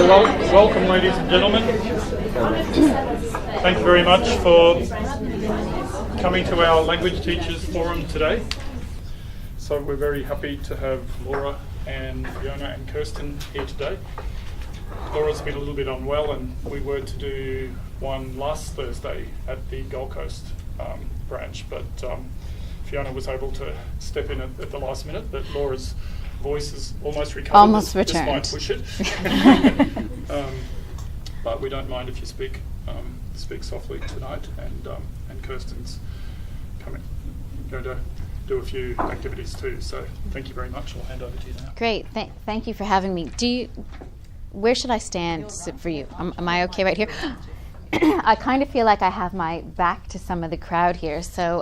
Welcome, ladies and gentlemen. Thank you very much for coming to our Language Teachers Forum today. So we're very happy to have Laura and Fiona and Kirsten here today. Laura's been a little bit unwell, and we were to do one last Thursday at the Gold Coast branch, but Fiona was able to step in at the last minute. But Laura's voice is almost recovered. Almost returned. This might push it. But we don't mind if you speak softly tonight. And Kirsten's going to do a few activities too. So thank you very much. I'll hand over to you now. Great. Thank you for having me. Where should I stand for you? Am I okay right here? I kind of feel like I have my back to some of the crowd here, so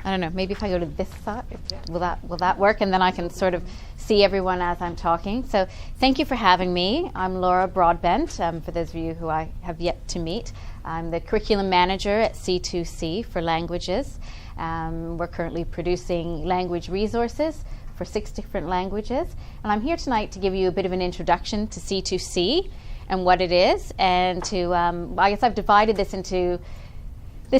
I don't know. Maybe if I go to this side, will that work? And then I can sort of see everyone as I'm talking. So thank you for having me. I'm Laura Broadbent. For those of you who I have yet to meet, I'm the curriculum manager at C2C for languages. We're currently producing language resources for 6 different languages, and I'm here tonight to give you a bit of an introduction to C2C and what it is, and to I guess I've divided this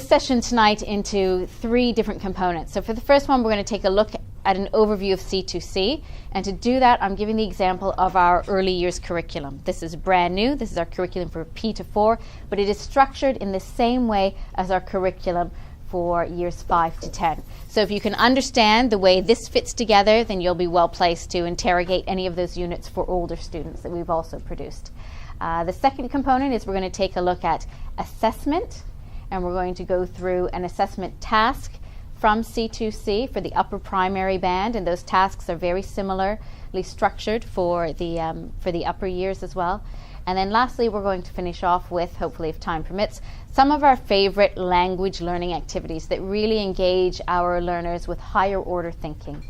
session tonight into 3 different components. So for the first one, we're going to take a look at an overview of C2C, and to do that, I'm giving the example of our early years curriculum. This is brand new. This is our curriculum for P to 4, but it is structured in the same way as our curriculum for years 5 to 10. So if you can understand the way this fits together, then you'll be well placed to interrogate any of those units for older students that we've also produced. The second component is we're going to take a look at assessment, and we're going to go through an assessment task from C2C for the upper primary band, and those tasks are very similarly structured for the upper years as well. And then lastly, we're going to finish off with, hopefully if time permits, some of our favorite language learning activities that really engage our learners with higher order thinking.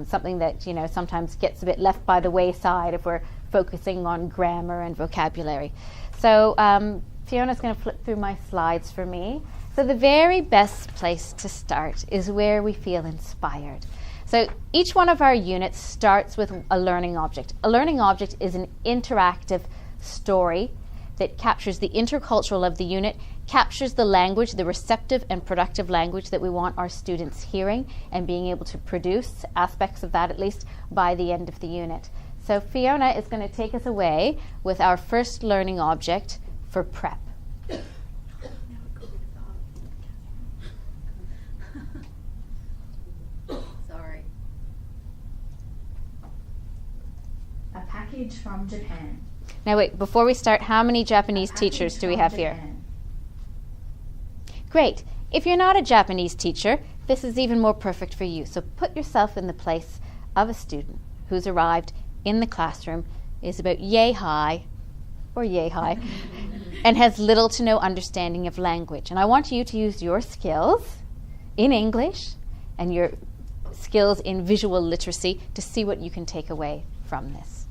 Something that sometimes gets a bit left by the wayside if we're focusing on grammar and vocabulary. So Fiona's going to flip through my slides for me. So the very best place to start is where we feel inspired. So each one of our units starts with a learning object. A learning object is an interactive story that captures the intercultural of the unit, captures the language, the receptive and productive language that we want our students hearing and being able to produce aspects of that, at least by the end of the unit. So Fiona is going to take us away with our first learning object for prep. Sorry. A package from Japan. Now wait, before we start, how many Japanese teachers do we have here? Great. If you're not a Japanese teacher, this is even more perfect for you. So put yourself in the place of a student who's arrived in the classroom, is about yay high, and has little to no understanding of language. And I want you to use your skills in English and your skills in visual literacy to see what you can take away from this.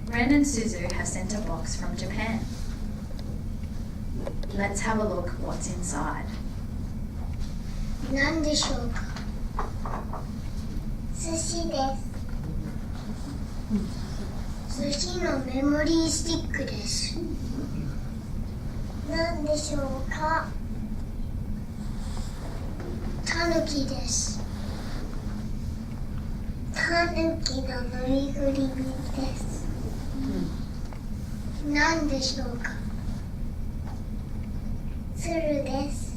Ren and Suzu have sent a box from Japan. Let's have a look what's inside. 何でしょうか。寿司です。寿司のメモリースティックです。何でしょうか。タヌキです。タヌキのぬいぐるみです。何でしょうか。鶴です。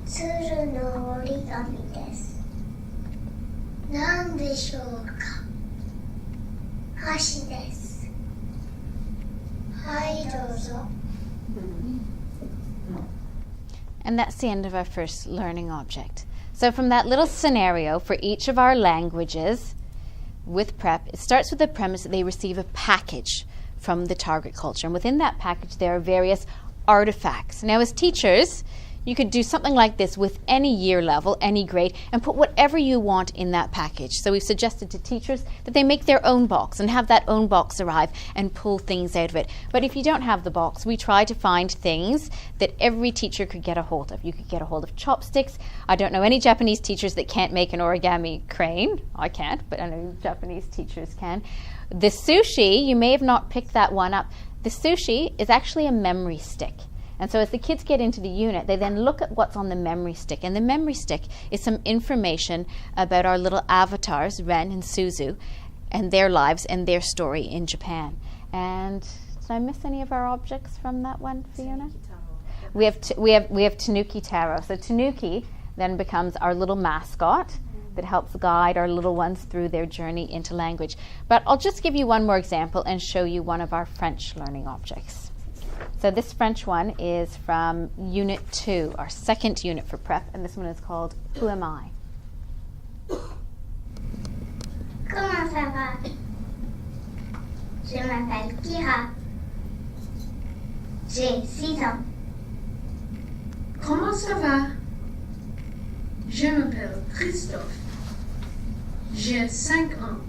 鶴の折り紙です。何でしょうか。箸です。はいどうぞ。And that's the end of our first learning object. So from that little scenario for each of our languages with prep, it starts with the premise that they receive a package from the target culture. And within that package, there are various artifacts. Now, as teachers, You could do something like this with any year level, any grade, and put whatever you want in that package. So we've suggested to teachers that they make their own box and have that own box arrive and pull things out of it. But if you don't have the box, we try to find things that every teacher could get a hold of. You could get a hold of chopsticks. I don't know any Japanese teachers that can't make an origami crane. I can't, but I know Japanese teachers can. The sushi, you may have not picked that one up. The sushi is actually a memory stick. And so as the kids get into the unit, they then look at what's on the memory stick. And the memory stick is some information about our little avatars, Ren and Suzu, and their lives and their story in Japan. And did I miss any of our objects from that one, Fiona? We have Tanuki Taro. So Tanuki then becomes our little mascot that helps guide our little ones through their journey into language. But I'll just give you one more example and show you one of our French learning objects. So this French one is from Unit 2, our second unit for prep, and this one is called Who Am I? Comment ça va? Je m'appelle Kira. J'ai 6 ans. Comment ça va? Je m'appelle Christophe. J'ai 5 ans.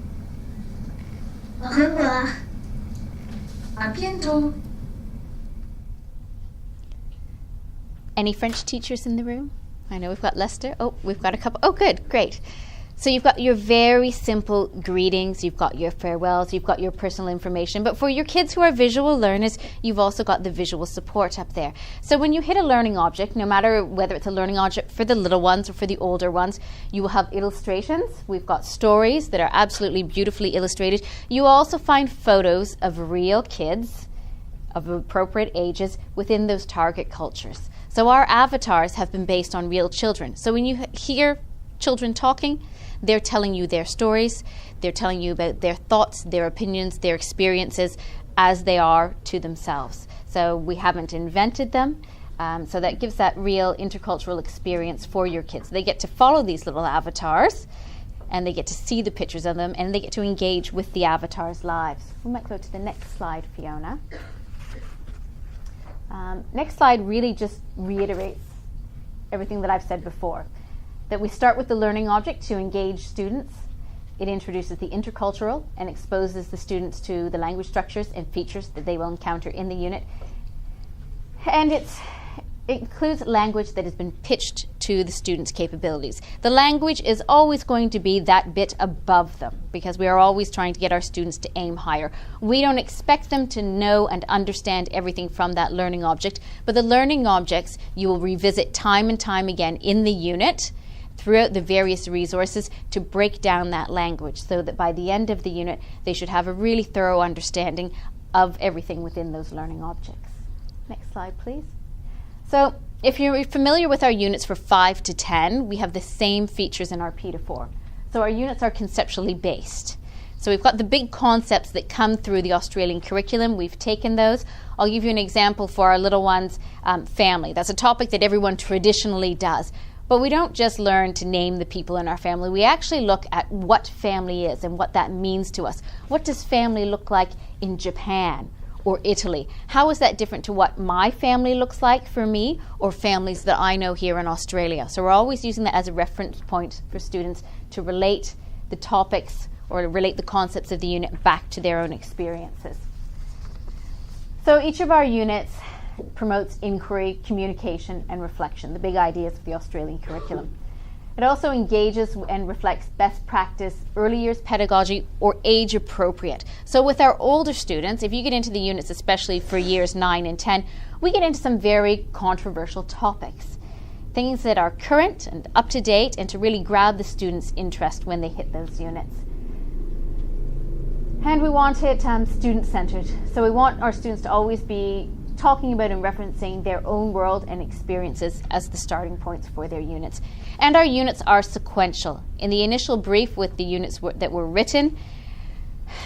Au revoir. À bientôt. Any French teachers in the room? I know we've got Lester. Oh, we've got a couple. Oh, good, great. So you've got your very simple greetings, you've got your farewells, you've got your personal information. But for your kids who are visual learners, you've also got the visual support up there. So when you hit a learning object, no matter whether it's a learning object for the little ones or for the older ones, you will have illustrations. We've got stories that are absolutely beautifully illustrated. You also find photos of real kids of appropriate ages within those target cultures. So our avatars have been based on real children. So when you hear children talking, they're telling you their stories, they're telling you about their thoughts, their opinions, their experiences as they are to themselves. So we haven't invented them, so that gives that real intercultural experience for your kids. They get to follow these little avatars, and they get to see the pictures of them, and they get to engage with the avatars' lives. We might go to the next slide, Fiona. Next slide really just reiterates everything that I've said before. That we start with the learning object to engage students. It introduces the intercultural and exposes the students to the language structures and features that they will encounter in the unit. And it includes language that has been pitched to the students' capabilities. The language is always going to be that bit above them because we are always trying to get our students to aim higher. We don't expect them to know and understand everything from that learning object, but the learning objects you will revisit time and time again in the unit throughout the various resources to break down that language so that by the end of the unit they should have a really thorough understanding of everything within those learning objects. Next slide, please. So if you're familiar with our units for 5 to 10, we have the same features in our P to 4. So our units are conceptually based. So we've got the big concepts that come through the Australian curriculum. We've taken those. I'll give you an example for our little ones, family. That's a topic that everyone traditionally does. But we don't just learn to name the people in our family. We actually look at what family is and what that means to us. What does family look like in Japan or Italy? How is that different to what my family looks like for me or families that I know here in Australia? So we're always using that as a reference point for students to relate the topics or to relate the concepts of the unit back to their own experiences. So each of our units promotes inquiry, communication, and reflection, the big ideas of the Australian curriculum. It also engages and reflects best practice, early years pedagogy, or age appropriate. So with our older students, if you get into the units, especially for years 9 and 10, we get into some very controversial topics. Things that are current and up to date and to really grab the students' interest when they hit those units. And we want it student-centered. So we want our students to always be talking about and referencing their own world and experiences as the starting points for their units. And our units are sequential. In the initial brief with the units that were written,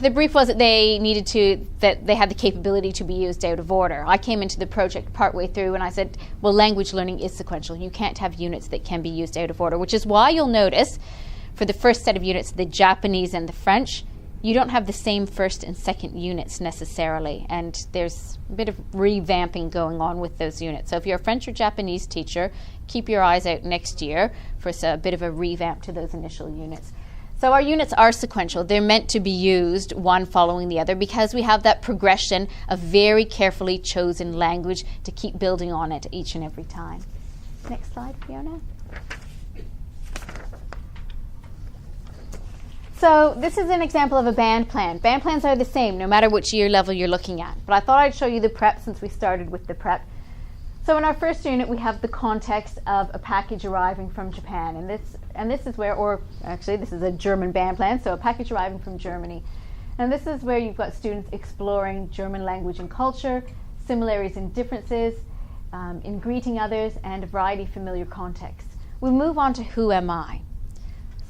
the brief was that they had the capability to be used out of order. I came into the project partway through and I said, well, language learning is sequential. You can't have units that can be used out of order, which is why you'll notice for the first set of units, the Japanese and the French, you don't have the same first and second units necessarily, and there's a bit of revamping going on with those units. So if you're a French or Japanese teacher, keep your eyes out next year for a bit of a revamp to those initial units. So our units are sequential. They're meant to be used one following the other because we have that progression of very carefully chosen language to keep building on it each and every time. Next slide, Fiona. So this is an example of a band plan. Band plans are the same no matter which year level you're looking at. But I thought I'd show you the prep since we started with the prep. So in our first unit, we have the context of a package arriving from Japan. And this is where, or actually this is a German band plan, so a package arriving from Germany. And this is where you've got students exploring German language and culture, similarities and differences, in greeting others, and a variety of familiar contexts. We move on to Who Am I?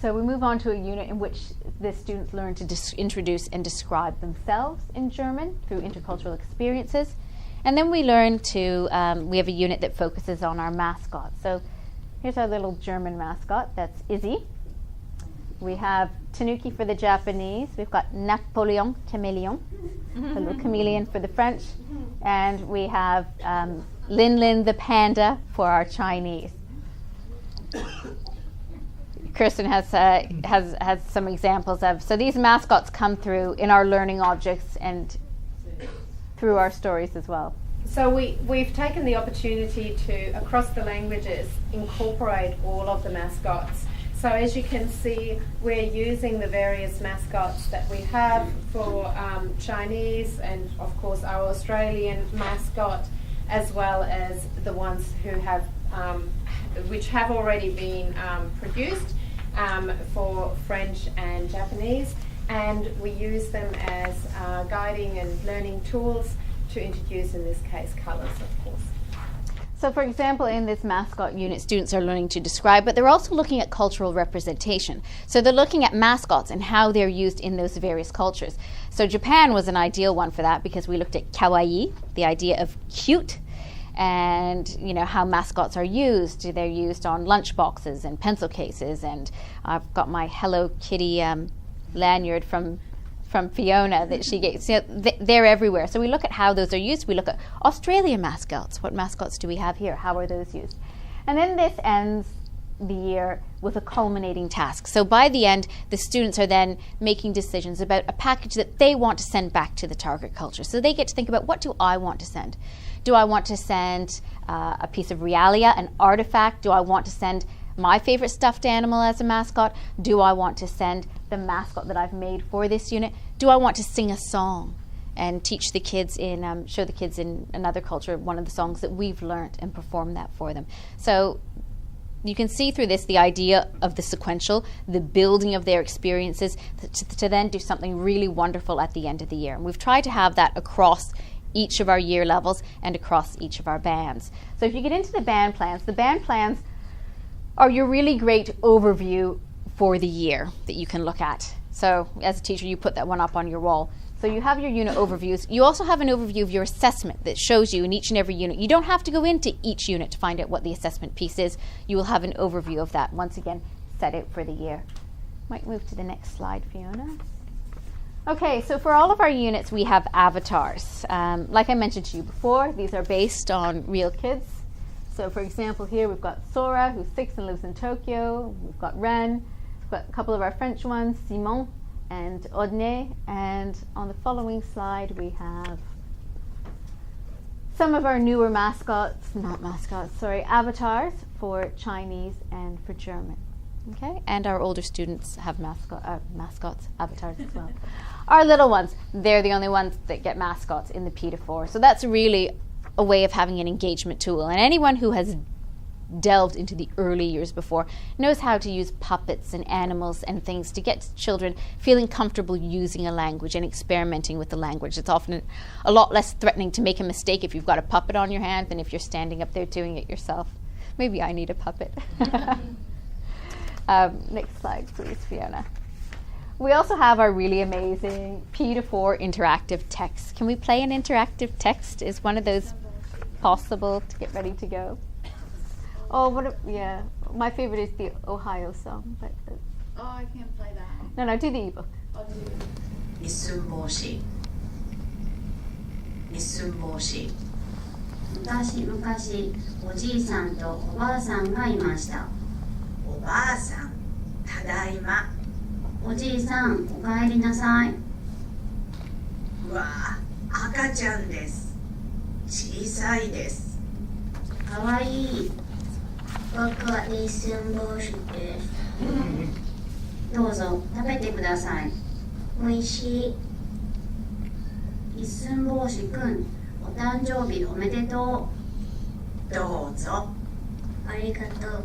So we move on to a unit in which the students learn to introduce and describe themselves in German through intercultural experiences. And then we learn to, we have a unit that focuses on our mascots. So here's our little German mascot, that's Izzy. We have Tanuki for the Japanese. We've got Napoleon Chameleon, the little chameleon for the French. And we have Lin Lin the panda for our Chinese. Kirsten has some examples of, so these mascots come through in our learning objects and through our stories as well. So we've taken the opportunity to, across the languages, incorporate all of the mascots. So as you can see, we're using the various mascots that we have for Chinese and of course our Australian mascot, as well as the ones who have, which have already been produced for French and Japanese, and we use them as guiding and learning tools to introduce, in this case, colours, of course. So for example, in this mascot unit, students are learning to describe, but they're also looking at cultural representation. So they're looking at mascots and how they're used in those various cultures. So Japan was an ideal one for that because we looked at kawaii, the idea of cute, and you know how mascots are used. They're used on lunch boxes and pencil cases, and I've got my Hello Kitty lanyard from Fiona that she gets. You know, they're everywhere. So we look at how those are used. We look at Australian mascots. What mascots do we have here? How are those used? And then this ends the year with a culminating task. So by the end, the students are then making decisions about a package that they want to send back to the target culture. So they get to think about, what do I want to send? Do I want to send a piece of realia, an artifact? Do I want to send my favorite stuffed animal as a mascot? Do I want to send the mascot that I've made for this unit? Do I want to sing a song and teach the kids in, show the kids in another culture one of the songs that we've learned and perform that for them? So you can see through this the idea of the sequential, the building of their experiences to then do something really wonderful at the end of the year. And we've tried to have that across each of our year levels and across each of our bands. So if you get into the band plans are your really great overview for the year that you can look at. So as a teacher, you put that one up on your wall. So you have your unit overviews. You also have an overview of your assessment that shows you in each and every unit. You don't have to go into each unit to find out what the assessment piece is. You will have an overview of that, once again, set out for the year. Might move to the next slide, Fiona. Okay, so for all of our units, we have avatars. Like I mentioned to you before, these are based on real kids. So for example, here we've got Sora, who's 6 and lives in Tokyo. We've got Ren. We've got a couple of our French ones, Simon and Odne. And on the following slide, we have some of our newer avatars for Chinese and for German. Okay, and our older students have mascots, avatars as well. Our little ones, they're the only ones that get mascots in the P2 4. So that's really a way of having an engagement tool. And anyone who has delved into the early years before knows how to use puppets and animals and things to get children feeling comfortable using a language and experimenting with the language. It's often a lot less threatening to make a mistake if you've got a puppet on your hand than if you're standing up there doing it yourself. Maybe I need a puppet. Next slide, please, Fiona. We also have our really amazing P2 interactive text. Can we play an interactive text? Is one of those possible to get ready to go? Oh, yeah. My favorite is the Ohio song. But Oh, I can't play that. No, do the ebook. I'll do 一寸法師一寸法師昔々おじいさんとおばあさんがいました。おばあさんただいまおじいさんおかえりなさい。うわあ赤ちゃんです小さいですかわいい。僕は一寸法師です。どうぞ食べてください。おいしい。一寸法師くん、お誕生日おめでとどうぞありがとう。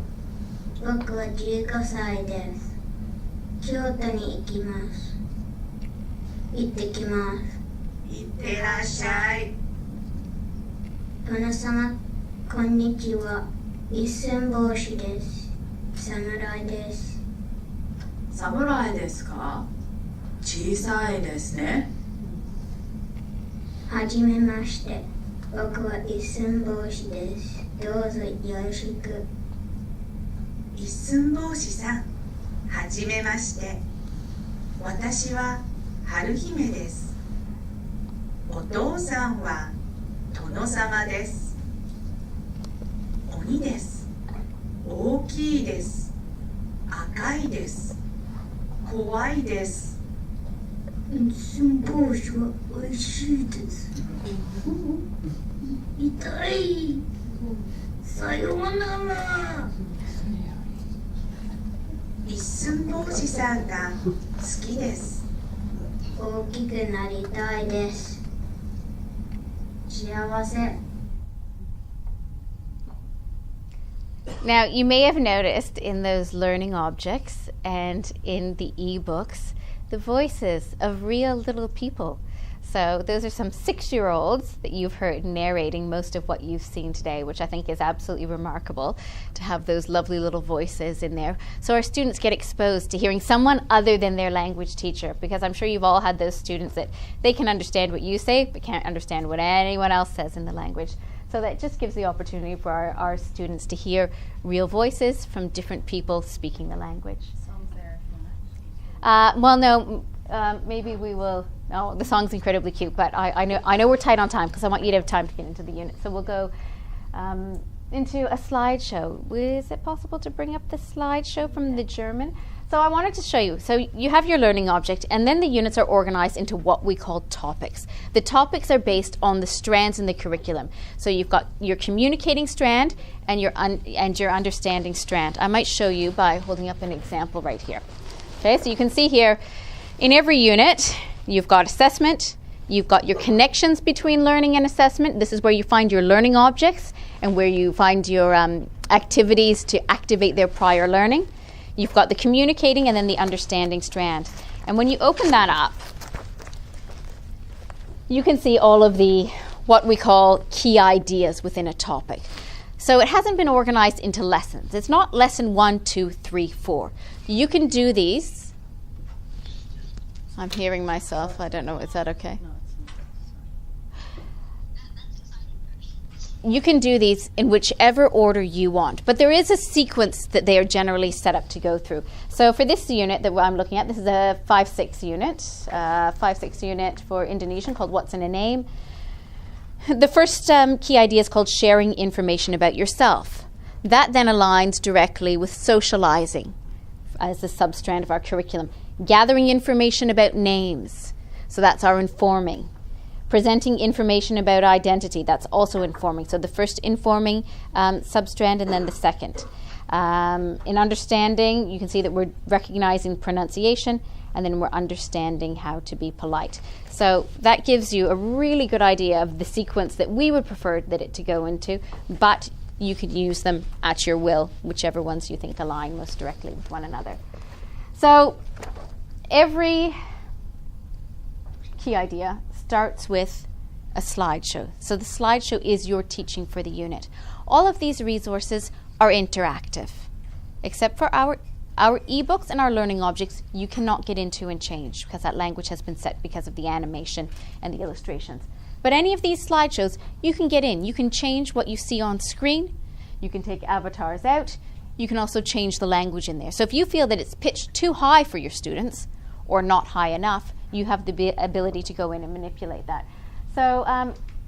僕は15歳です。京都に行きます。行ってきます。いってらっしゃい殿様、こんにちは。一寸法師です。侍です。侍ですか小さいですねはじめまして。僕は一寸法師です。どうぞよろしく。一寸法師さんはじめまして私は春姫です。お父さんは殿様です。鬼です。大きいです。赤いです。怖いです。一寸法師はおいしいです。痛い。さようなら。一寸法師さんが好きです。大きくなりたいです。幸せ。 Now, you may have noticed in those learning objects and in the ebooks the voices of real little people. So those are some 6-year-olds that you've heard narrating most of what you've seen today, which I think is absolutely remarkable to have those lovely little voices in there. So our students get exposed to hearing someone other than their language teacher, because I'm sure you've all had those students that they can understand what you say but can't understand what anyone else says in the language. So that just gives the opportunity for our students to hear real voices from different people speaking the language. Well, no, maybe we will. No, the song's incredibly cute, but I know we're tight on time because I want you to have time to get into the unit. So we'll go into a slideshow. Is it possible to bring up the slideshow from the German? So I wanted to show you. So you have your learning object, and then the units are organized into what we call topics. The topics are based on the strands in the curriculum. So you've got your communicating strand and your understanding strand. I might show you by holding up an example right here. Okay, so you can see here, in every unit, you've got assessment, you've got your connections between learning and assessment. This is where you find your learning objects and where you find your activities to activate their prior learning. You've got the communicating and then the understanding strand. And when you open that up, you can see all of the, what we call key ideas within a topic. So it hasn't been organized into lessons. It's not lesson 1, 2, 3, 4. You can do these. I'm hearing myself. I don't know. Is that okay? You can do these in whichever order you want, but there is a sequence that they are generally set up to go through. So for this unit that I'm looking at, this is a 5-6 unit, 5-6 unit for Indonesian called What's in a Name. The first key idea is called sharing information about yourself. That then aligns directly with socializing as the substrand of our curriculum. Gathering information about names, so that's our informing. Presenting information about identity, that's also informing. So the first informing substrand and then the second. In understanding, you can see that we're recognizing pronunciation and then we're understanding how to be polite. So that gives you a really good idea of the sequence that we would prefer that it to go into, but you could use them at your will, whichever ones you think align most directly with one another. So every key idea starts with a slideshow. So the slideshow is your teaching for the unit. All of these resources are interactive. Except for our ebooks and our learning objects, you cannot get into and change because that language has been set because of the animation and the illustrations. But any of these slideshows, you can get in. You can change what you see on screen. You can take avatars out. You can also change the language in there. So if you feel that it's pitched too high for your students or not high enough, you have the ability to go in and manipulate that. So,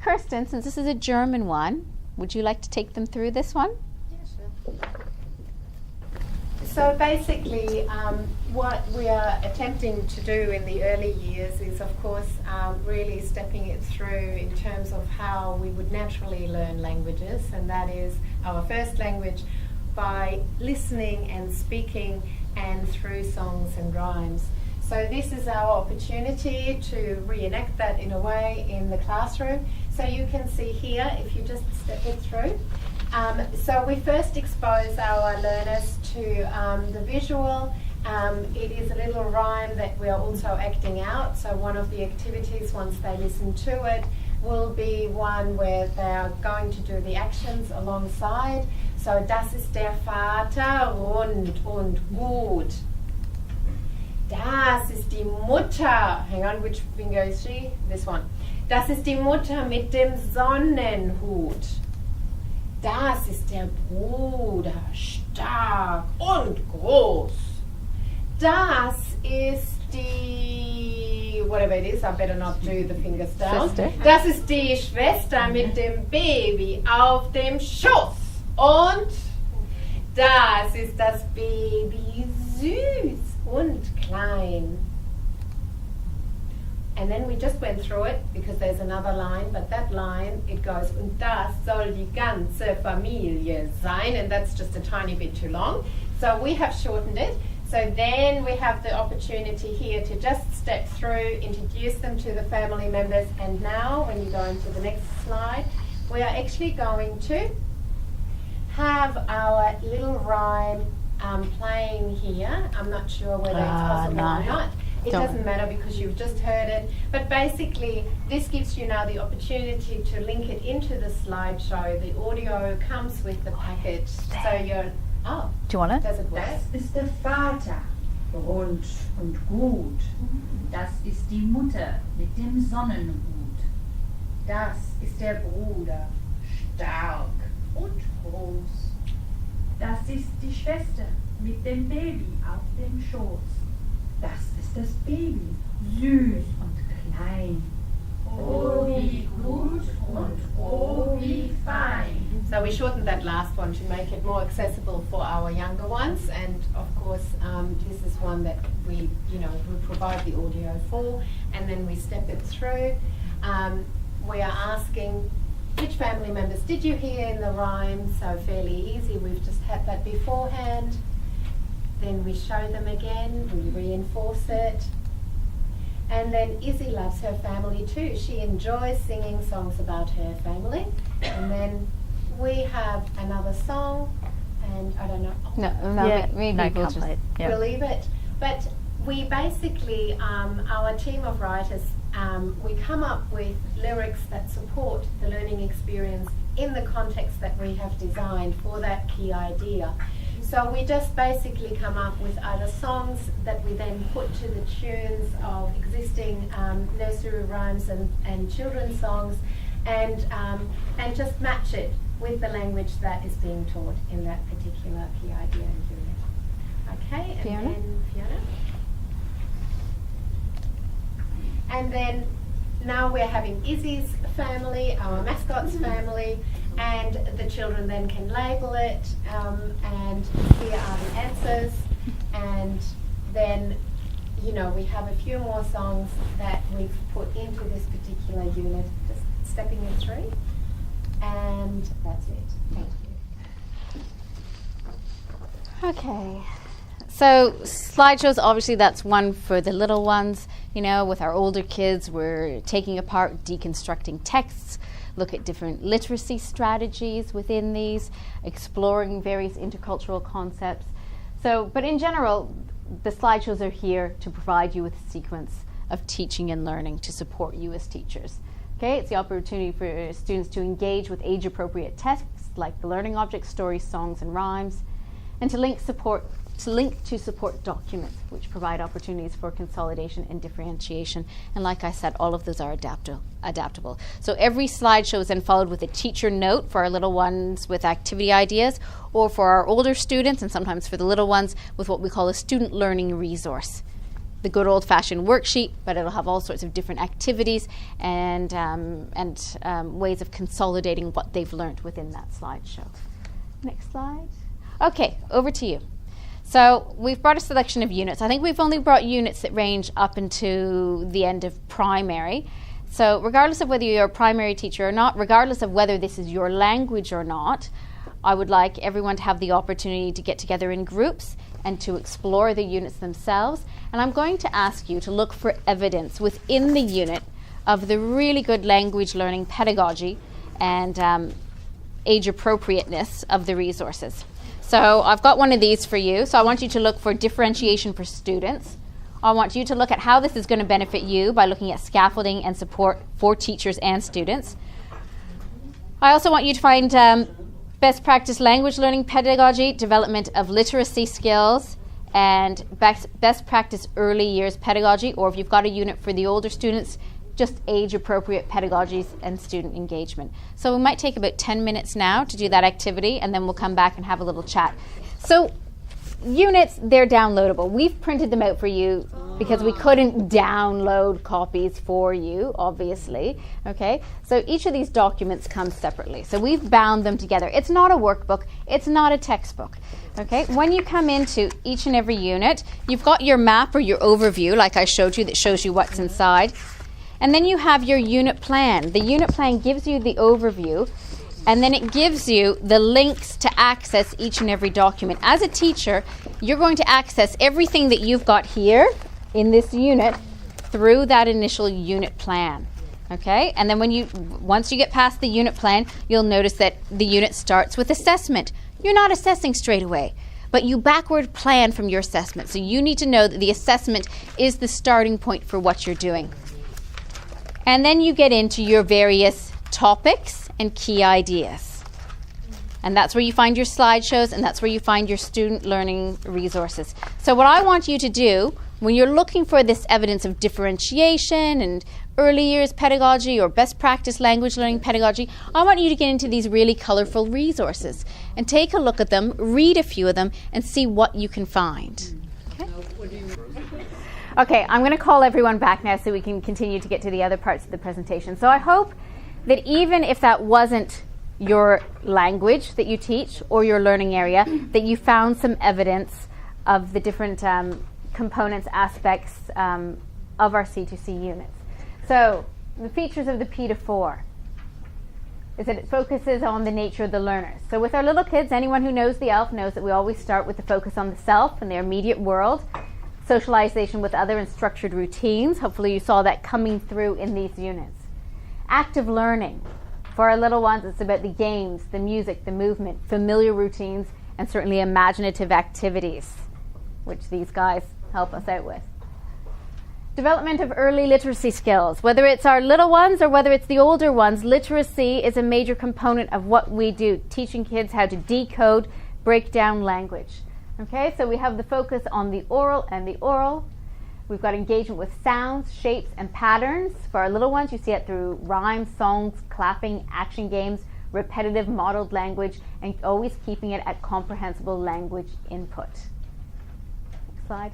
Kirsten, since this is a German one, would you like to take them through this one? So basically, what we are attempting to do in the early years is, of course, really stepping it through in terms of how we would naturally learn languages, and that is our first language by listening and speaking and through songs and rhymes. So this is our opportunity to reenact that in a way in the classroom. So you can see here, if you just step it through. So we first expose our learners to the visual. It is a little rhyme that we are also acting out. So one of the activities, once they listen to it, will be one where they are going to do the actions alongside. So das ist der Vater rund und gut. Das ist die Mutter. Hang on, which finger is she? This one. Das ist die Mutter mit dem Sonnenhut. Das ist der Bruder, stark und groß. Das ist die, whatever it is, I better not do the fingers down. Schwester. Das ist die Schwester mit dem Baby auf dem Schoß. Und das ist das Baby, süß und klein. And then we just went through it because there's another line, but that line, it goes, und das soll die ganze Familie sein, and that's just a tiny bit too long. So we have shortened it. So then we have the opportunity here to just step through, introduce them to the family members, and now when you go into the next slide, we are actually going to have our little rhyme playing here. I'm not sure whether it's possible or not. It doesn't matter because you've just heard it. But basically, this gives you now the opportunity to link it into the slideshow. The audio comes with the package. So you're, Do you want it? does it work? Das ist der Vater, rund und gut. Das ist die Mutter mit dem Sonnenhut. Das ist der Bruder, stark und groß. Das ist die Schwester mit dem Baby auf dem Schoß. Das ist das Baby, süß und klein. Oh, wie gut und oh, wie fein. So we shortened that last one to make it more accessible for our younger ones, and of course this is one that we provide the audio for, and then we step it through. We are asking which family members did you hear in the rhyme, so fairly easy, we've just had that beforehand. Then we show them again, we reinforce it. And then Izzy loves her family too. She enjoys singing songs about her family. And then we have another song, and I don't know. Maybe we'll just We'll leave it. But we basically, our team of writers, we come up with lyrics that support the learning experience in the context that we have designed for that key idea. So we just basically come up with either songs that we then put to the tunes of existing nursery rhymes and children's songs, and just match it with the language that is being taught in that particular key idea unit. Okay, and Fiona? then Fiona. And then now we're having Izzy's family, our Mascots family, and the children then can label it, and here are the answers, and then we have a few more songs that we've put into this particular unit, just stepping it through, and that's it. Thank you. Okay. So slideshows, obviously that's one for the little ones. With our older kids, we're taking apart, deconstructing texts, look at different literacy strategies within these, exploring various intercultural concepts. But in general, the slideshows are here to provide you with a sequence of teaching and learning to support you as teachers. Okay, it's the opportunity for students to engage with age-appropriate texts like the learning objects, stories, songs, and rhymes, and to link to support documents, which provide opportunities for consolidation and differentiation. And like I said, all of those are adaptable. So every slideshow is then followed with a teacher note for our little ones with activity ideas, or for our older students, and sometimes for the little ones, with what we call a student learning resource. the good old-fashioned worksheet, but it'll have all sorts of different activities and ways of consolidating what they've learned within that slideshow. Next slide. Okay, over to you. So we've brought a selection of units. I think we've only brought units that range up into the end of primary. So regardless of whether you're a primary teacher or not, regardless of whether this is your language or not, I would like everyone to have the opportunity to get together in groups and to explore the units themselves. And I'm going to ask you to look for evidence within the unit of the really good language learning pedagogy and age appropriateness of the resources. So I've got one of these for you. So I want you to look for differentiation for students. I want you to look at how this is going to benefit you by looking at scaffolding and support for teachers and students. I also want you to find best practice language learning pedagogy, development of literacy skills, and best practice early years pedagogy, or if you've got a unit for the older students, just age-appropriate pedagogies and student engagement. So we might take about 10 minutes now to do that activity, and then we'll come back and have a little chat. So units, they're downloadable. We've printed them out for you because we couldn't download copies for you, obviously. Okay, so each of these documents comes separately. So we've bound them together. It's not a workbook. It's not a textbook. Okay, when you come into each and every unit, you've got your map or your overview, like I showed you, that shows you what's inside. And then you have your unit plan. The unit plan gives you the overview, and then it gives you the links to access each and every document. As a teacher, you're going to access everything that you've got here in this unit through that initial unit plan. Okay? And then once you get past the unit plan, you'll notice that the unit starts with assessment. You're not assessing straight away, but you backward plan from your assessment. So you need to know that the assessment is the starting point for what you're doing. And then you get into your various topics and key ideas. And that's where you find your slideshows, and that's where you find your student learning resources. So what I want you to do, when you're looking for this evidence of differentiation and early years pedagogy or best practice language learning pedagogy, I want you to get into these really colorful resources and take a look at them, read a few of them, and see what you can find. Okay? Okay, I'm going to call everyone back now so we can continue to get to the other parts of the presentation. So I hope that even if that wasn't your language that you teach or your learning area, that you found some evidence of the different components, aspects of our C2C units. So the features of the P2 is that it focuses on the nature of the learners. So with our little kids, anyone who knows the ELF knows that we always start with the focus on the self and their immediate world, socialization with other, and structured routines. Hopefully you saw that coming through in these units. Active learning. For our little ones, it's about the games, the music, the movement, familiar routines, and certainly imaginative activities, which these guys help us out with. Development of early literacy skills. Whether it's our little ones or whether it's the older ones, literacy is a major component of what we do, teaching kids how to decode, break down language. Okay, so we have the focus on the oral and the aural. We've got engagement with sounds, shapes, and patterns. For our little ones, you see it through rhymes, songs, clapping, action games, repetitive modeled language, and always keeping it at comprehensible language input. Next slide.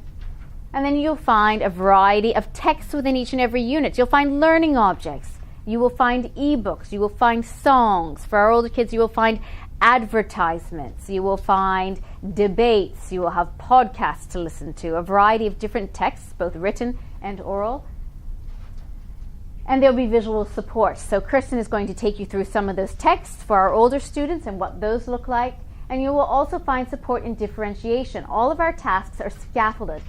And then you'll find a variety of texts within each and every unit. You'll find learning objects. You will find ebooks. You will find songs. For our older kids, you will find advertisements. You will find debates. You will have podcasts to listen to, a variety of different texts, both written and oral. And there'll be visual support. So Kirsten is going to take you through some of those texts for our older students and what those look like. And you will also find support in differentiation. All of our tasks are scaffolded,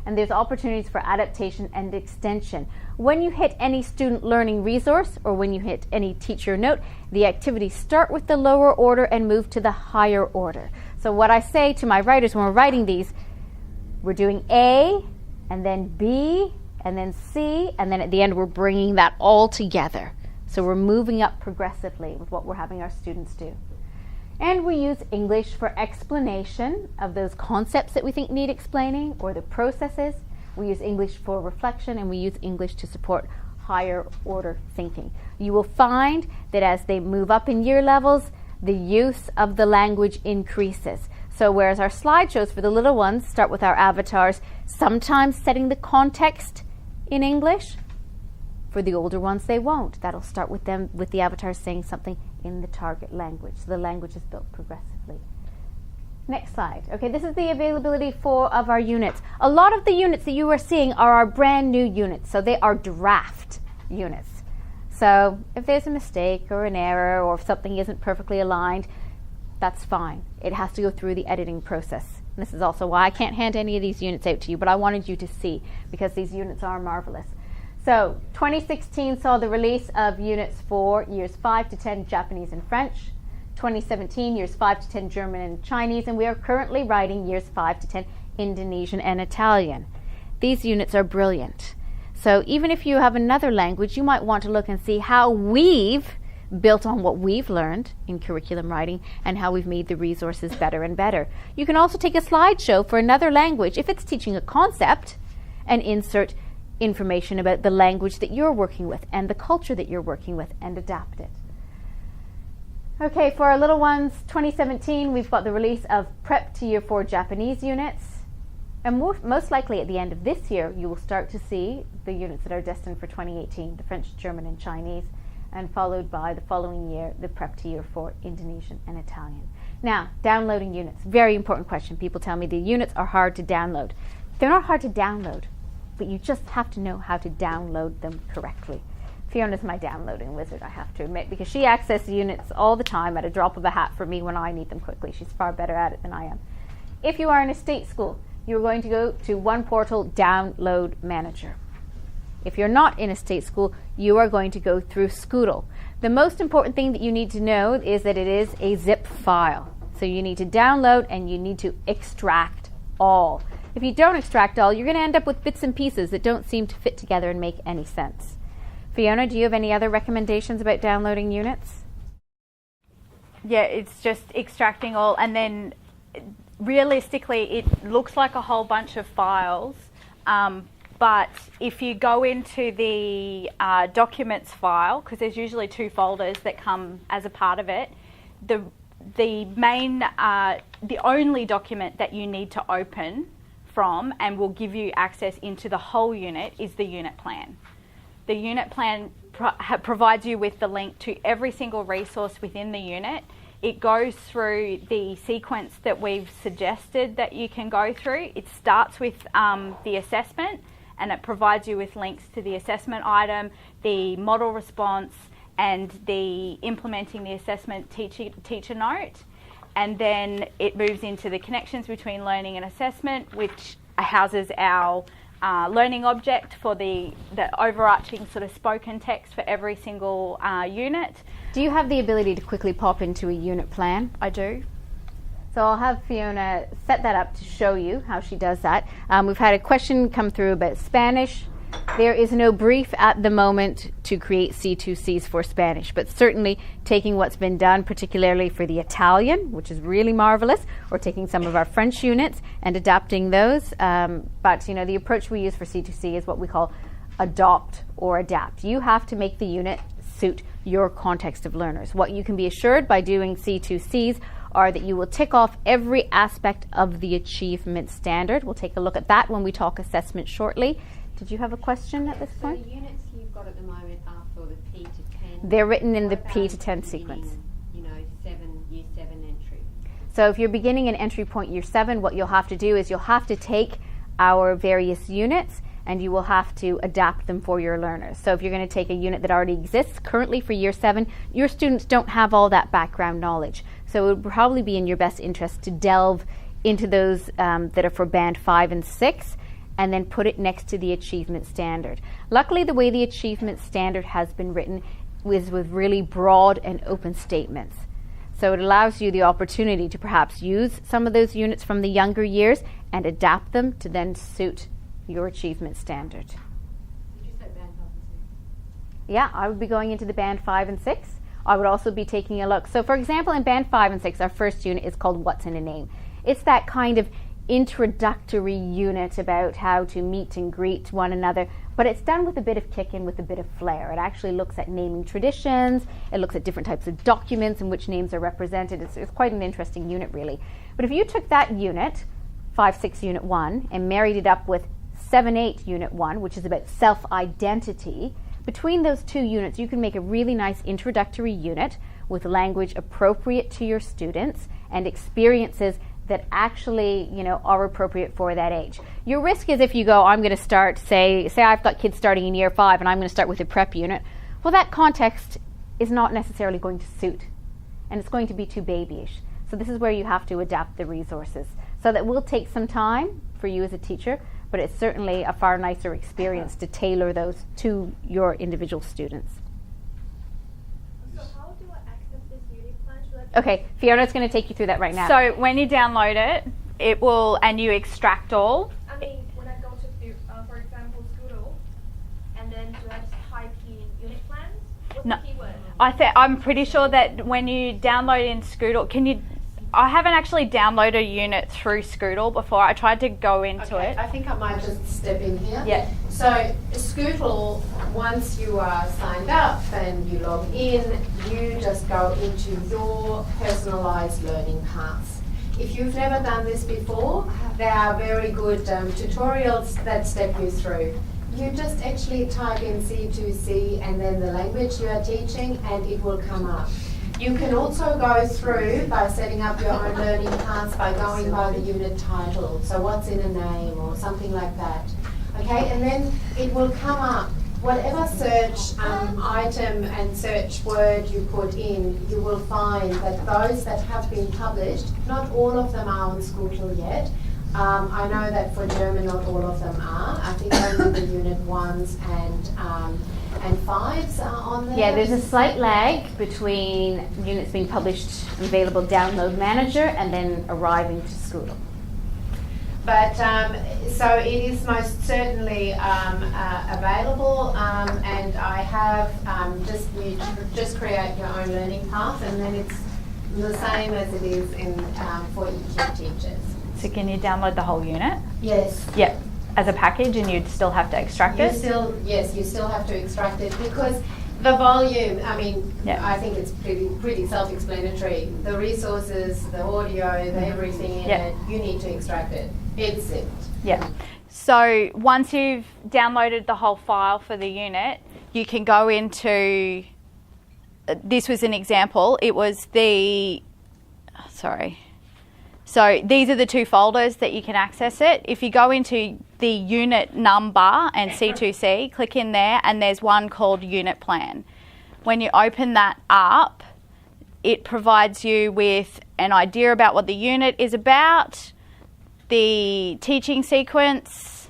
and there's opportunities for adaptation and extension. When you hit any student learning resource or when you hit any teacher note, the activities start with the lower order and move to the higher order. So what I say to my writers when we're writing these, we're doing A, and then B, and then C, and then at the end we're bringing that all together. So we're moving up progressively with what we're having our students do. And we use English for explanation of those concepts that we think need explaining or the processes. We use English for reflection, and we use English to support higher order thinking. You will find that as they move up in year levels, the use of the language increases. So whereas our slideshows for the little ones start with our avatars, sometimes setting the context in English, for the older ones they won't. That'll start with them, with the avatars saying something in the target language. So the language is built progressively. Next slide. Okay, this is the availability of our units. A lot of the units that you are seeing are our brand new units, so they are draft units. So if there's a mistake or an error or if something isn't perfectly aligned, that's fine. It has to go through the editing process. And this is also why I can't hand any of these units out to you, but I wanted you to see because these units are marvelous. So 2016 saw the release of units for years 5 to 10 Japanese and French, 2017 years 5 to 10 German and Chinese, and we are currently writing years 5 to 10 Indonesian and Italian. These units are brilliant. So even if you have another language, you might want to look and see how we've built on what we've learned in curriculum writing and how we've made the resources better and better. You can also take a slideshow for another language if it's teaching a concept and insert information about the language that you're working with and the culture that you're working with and adapt it. Okay, for our little ones, 2017, we've got the release of Prep to Year 4 Japanese units. And most likely at the end of this year, you will start to see the units that are destined for 2018, the French, German, and Chinese, and followed by the following year, the Prep to Year 4 Indonesian and Italian. Now, downloading units. Very important question. People tell me the units are hard to download. They're not hard to download, but you just have to know how to download them correctly. Fiona's my downloading wizard, I have to admit, because she accesses units all the time at a drop of a hat for me when I need them quickly. She's far better at it than I am. If you are in a state school, you're going to go to One Portal Download Manager. If you're not in a state school, you are going to go through Scoodle. The most important thing that you need to know is that it is a zip file. So you need to download and you need to extract all. If you don't extract all, you're going to end up with bits and pieces that don't seem to fit together and make any sense. Fiona, do you have any other recommendations about downloading units? Yeah, it's just extracting all, and then realistically it looks like a whole bunch of files, but if you go into the documents file, because there's usually 2 folders that come as a part of it, the only document that you need to open from and will give you access into the whole unit is the unit plan. The unit plan provides you with the link to every single resource within the unit. It goes through the sequence that we've suggested that you can go through. It starts with the assessment, and it provides you with links to the assessment item, the model response, and the implementing the assessment teacher note. And then it moves into the connections between learning and assessment, which houses our learning object for the overarching sort of spoken text for every single unit. Do you have the ability to quickly pop into a unit plan? I do. So I'll have Fiona set that up to show you how she does that. We've had a question come through about Spanish. There is no brief at the moment to create C2Cs for Spanish, but certainly taking what's been done, particularly for the Italian, which is really marvelous, or taking some of our French units and adapting those. But you know, the approach we use for C2C is what we call adopt or adapt. You have to make the unit suit your context of learners. What you can be assured by doing C2Cs are that you will tick off every aspect of the achievement standard. We'll take a look at that when we talk assessment shortly. Did you have a question at this point? So the units you've got at the moment are for the P to 10. They're written in the P to 10 sequence. You know, year 7 entry. So if you're beginning an entry point year 7, what you'll have to do is you'll have to take our various units and you will have to adapt them for your learners. So if you're going to take a unit that already exists currently for year 7, your students don't have all that background knowledge. So it would probably be in your best interest to delve into those that are for band 5 and 6, and then put it next to the achievement standard. Luckily, the way the achievement standard has been written is with really broad and open statements. So it allows you the opportunity to perhaps use some of those units from the younger years and adapt them to then suit your achievement standard. Did you say band 5 and 6? Yeah, I would be going into the band 5 and 6. I would also be taking a look. So for example, in band 5 and 6, our first unit is called What's in a Name. It's that kind of introductory unit about how to meet and greet one another, but it's done with a bit of kick and with a bit of flair. It actually looks at naming traditions, it looks at different types of documents in which names are represented. It's quite an interesting unit, really. But if you took that unit, 5-6 Unit 1, and married it up with 7-8 Unit 1, which is about self-identity, between those two units you can make a really nice introductory unit with language appropriate to your students and experiences that actually, are appropriate for that age. Your risk is if you go, I'm going to start, say I've got kids starting in year 5 and I'm going to start with a prep unit, well, that context is not necessarily going to suit, and it's going to be too babyish. So this is where you have to adapt the resources. So that will take some time for you as a teacher, but it's certainly a far nicer experience to tailor those to your individual students. So how do I access this unit plan? Okay, Fiona's going to take you through that right now. So when you download it, it will, and you extract all. I mean, when I go to, for example, Schoodle, and then do I just type in unit plans? What's No. the keyword? I'm pretty sure that when you download in Schoodle, I haven't actually downloaded a unit through Schoodle before. I tried to go into it. I think I might just step in here. Yeah. So Schoodle, once you are signed up and you log in, you just go into your personalised learning paths. If you've never done this before, there are very good tutorials that step you through. You just actually type in C2C and then the language you are teaching, and it will come up. You can also go through by setting up your own learning paths by going by the unit title. So what's in a name or something like that. Okay, and then it will come up. Whatever search item and search word you put in, you will find that those that have been published, not all of them are on Schoodle yet. I know that for German not all of them are. I think only the unit 1s and 5s are on there. Yeah, there's a slight lag between units being published and available download manager and then arriving to Schoodle. But so it is most certainly available, and I have just create your own learning path, and then it's the same as it is in for EQ teachers. So can you download the whole unit? Yes. Yep. As a package, and you'd still have to extract it? You still have to extract it because the volume, I mean, Yeah. I think it's pretty self-explanatory. The resources, the audio, the everything in Yeah. it, you need to extract it. It's it. Yeah. So once you've downloaded the whole file for the unit, you can go into, this was an example, it was So these are the two folders that you can access it. If you go into the unit number and C2C, click in there, and there's one called Unit Plan. When you open that up, it provides you with an idea about what the unit is about, the teaching sequence,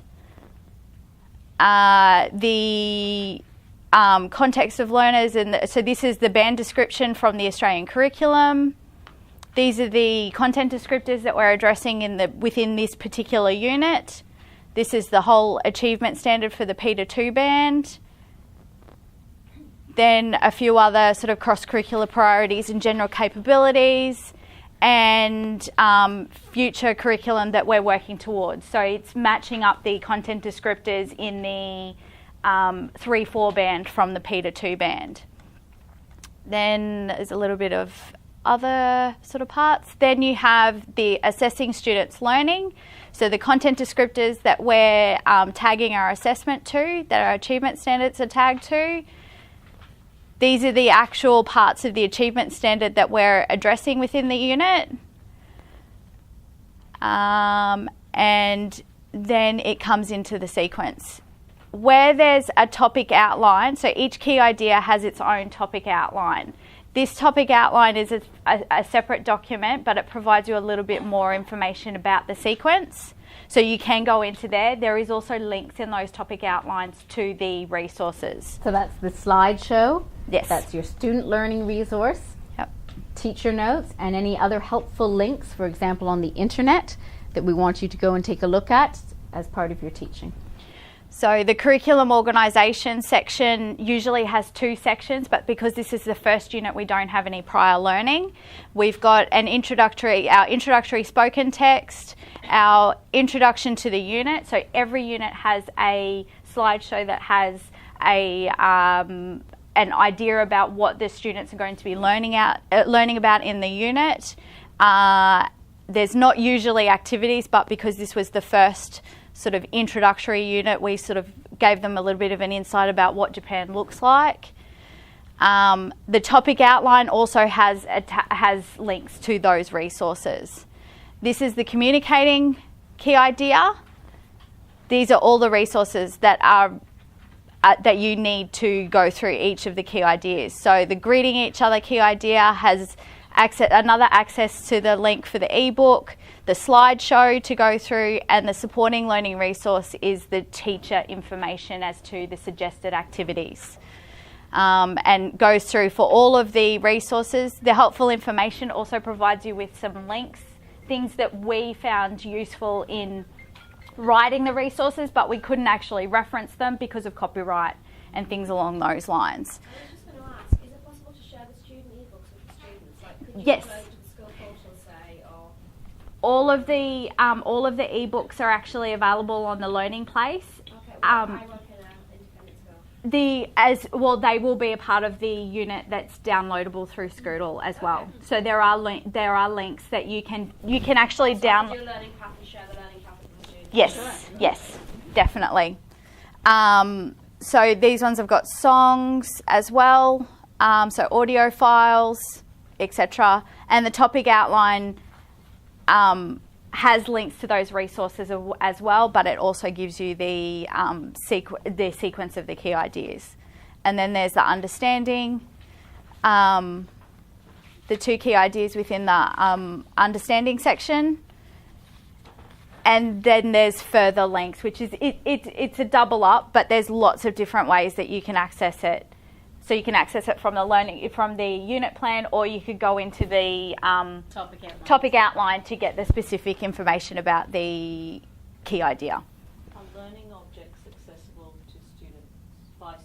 the context of learners, and so this is the band description from the Australian curriculum. These are the content descriptors that we're addressing within this particular unit. This is the whole achievement standard for the P2 band. Then a few other sort of cross-curricular priorities and general capabilities, and future curriculum that we're working towards. So it's matching up the content descriptors in the 3-4 band from the P2 band. Then there's a little bit of other sort of parts. Then you have the assessing students' learning. So the content descriptors that we're tagging our assessment to, that our achievement standards are tagged to. These are the actual parts of the achievement standard that we're addressing within the unit. And then it comes into the sequence. Where there's a topic outline, so each key idea has its own topic outline. This topic outline is a separate document, but it provides you a little bit more information about the sequence. So you can go into there. There is also links in those topic outlines to the resources. So that's the slideshow. Yes. That's your student learning resource. Yep. Teacher notes and any other helpful links, for example, on the internet that we want you to go and take a look at as part of your teaching. So the curriculum organisation section usually has 2 sections, but because this is the first unit, we don't have any prior learning. We've got our introductory spoken text, our introduction to the unit. So every unit has a slideshow that has an idea about what the students are going to be learning about in the unit. There's not usually activities, but because this was the first sort of introductory unit, we sort of gave them a little bit of an insight about what Japan looks like. The topic outline also has links to those resources. This is the communicating key idea. These are all the resources that you need to go through each of the key ideas. So the greeting each other key idea has another access to the link for the ebook, the slideshow to go through, and the supporting learning resource is the teacher information as to the suggested activities. And goes through for all of the resources. The helpful information also provides you with some links, things that we found useful in writing the resources, but we couldn't actually reference them because of copyright and things along those lines. I was just going to ask, is it possible to share the student ebooks with the students? Like, could you Yes. upload to the school portal, say, or... All of the ebooks are actually available on the Learning Place. Okay, well, I work in an independent school. They will be a part of the unit that's downloadable through Scoodle as well. So there are links that you can actually So download. do a learning path and share the learning path with the students. Yes, definitely. So these ones have got songs as well, so audio files, etc. And the topic outline has links to those resources as well, but it also gives you the sequence of the key ideas. And then there's the understanding, the 2 key ideas within the understanding section. And then there's further links, which is it's a double up, but there's lots of different ways that you can access it. So you can access it from the unit plan, or you could go into the topic outline to get the specific information about the key idea. Are learning objects accessible to students via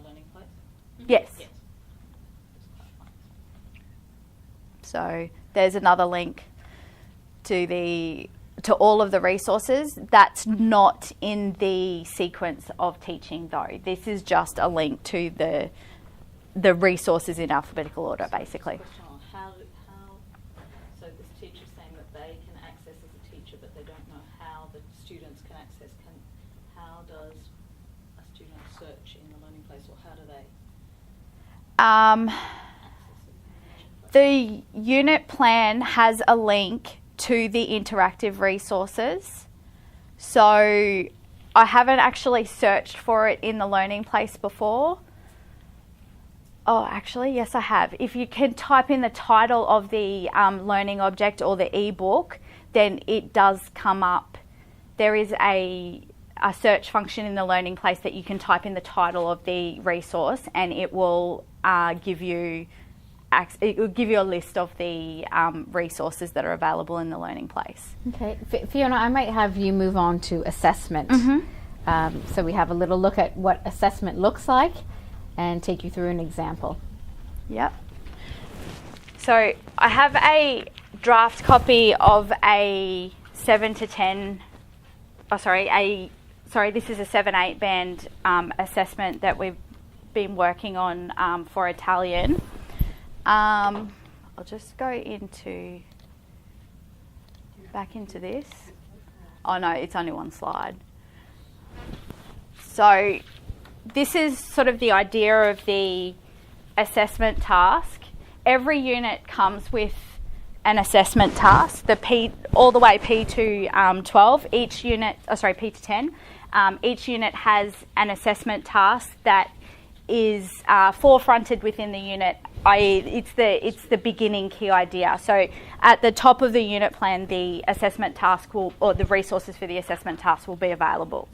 Learning Place? Yes. So there's another link to all of the resources. That's not in the sequence of teaching though. This is just a link to the resources in alphabetical order, basically. So this teacher's saying that they can access as a teacher, but they don't know how the students can access. How does a student search in the Learning Place, or how do they The unit plan has a link to the interactive resources. So I haven't actually searched for it in the Learning Place before. Oh, actually, yes, I have. If you can type in the title of the learning object or the ebook, then it does come up. There is a search function in the Learning Place that you can type in the title of the resource, and it will give you a list of the resources that are available in the Learning Place. Okay, Fiona, I might have you move on to assessment. So we have a little look at what assessment looks like and take you through an example. Yep. So I have a draft copy of a 7 to 10, this is a 7-8 band assessment that we've been working on for Italian. I'll just go back into this. Oh no, it's only one slide. So this is sort of the idea of the assessment task. Every unit comes with an assessment task, all the way P to 12. P to 10. Each unit has an assessment task that is forefronted within the unit, i.e. it's the beginning key idea. So at the top of the unit plan, the assessment task or the resources for the assessment task will be available.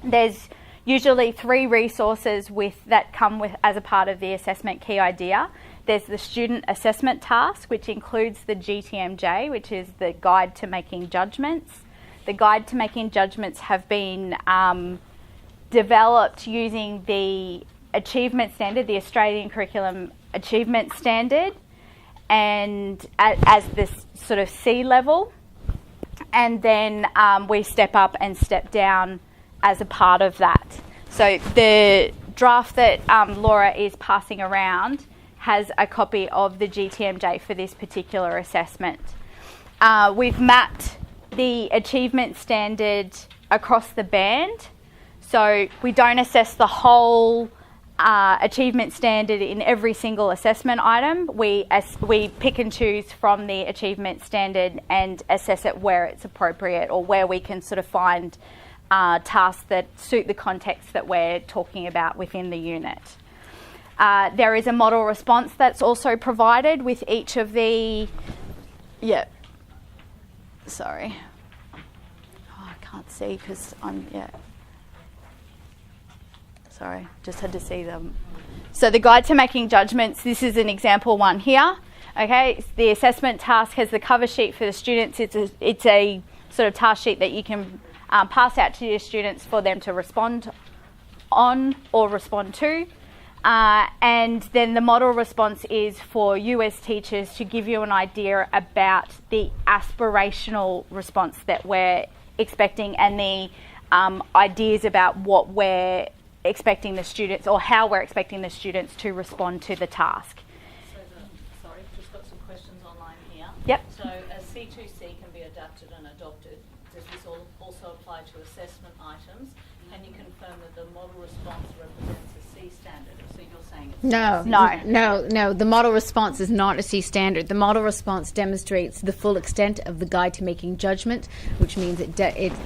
There's usually 3 resources that come as a part of the assessment key idea. There's the student assessment task, which includes the GTMJ, which is the Guide to Making Judgments. The Guide to Making Judgments have been developed using the achievement standard, the Australian Curriculum Achievement Standard, and as this sort of C level, and then we step up and step down as a part of that. So the draft that Laura is passing around has a copy of the GTMJ for this particular assessment. We've mapped the achievement standard across the band, so we don't assess the whole achievement standard in every single assessment item. We pick and choose from the achievement standard and assess it where it's appropriate, or where we can sort of find tasks that suit the context that we're talking about within the unit. There is a model response that's also provided with each of the... Yeah. Sorry. Oh, I can't see because I'm... Yeah. Sorry, just had to see them. So the guide to making judgments, this is an example one here. Okay, the assessment task has the cover sheet for the students. It's a sort of task sheet that you can pass out to your students for them to respond on or respond to. And then the model response is for you as teachers to give you an idea about the aspirational response that we're expecting, and the ideas about what we're expecting the students, or how we're expecting the students to respond to the task. So sorry, just got some questions online here. Yep. So as C2C can be adapted and adopted, does this also apply to assessment items? Can you confirm that the model response represents a C standard? So you're saying it's No. The model response is not a C standard. The model response demonstrates the full extent of the guide to making judgment, which means it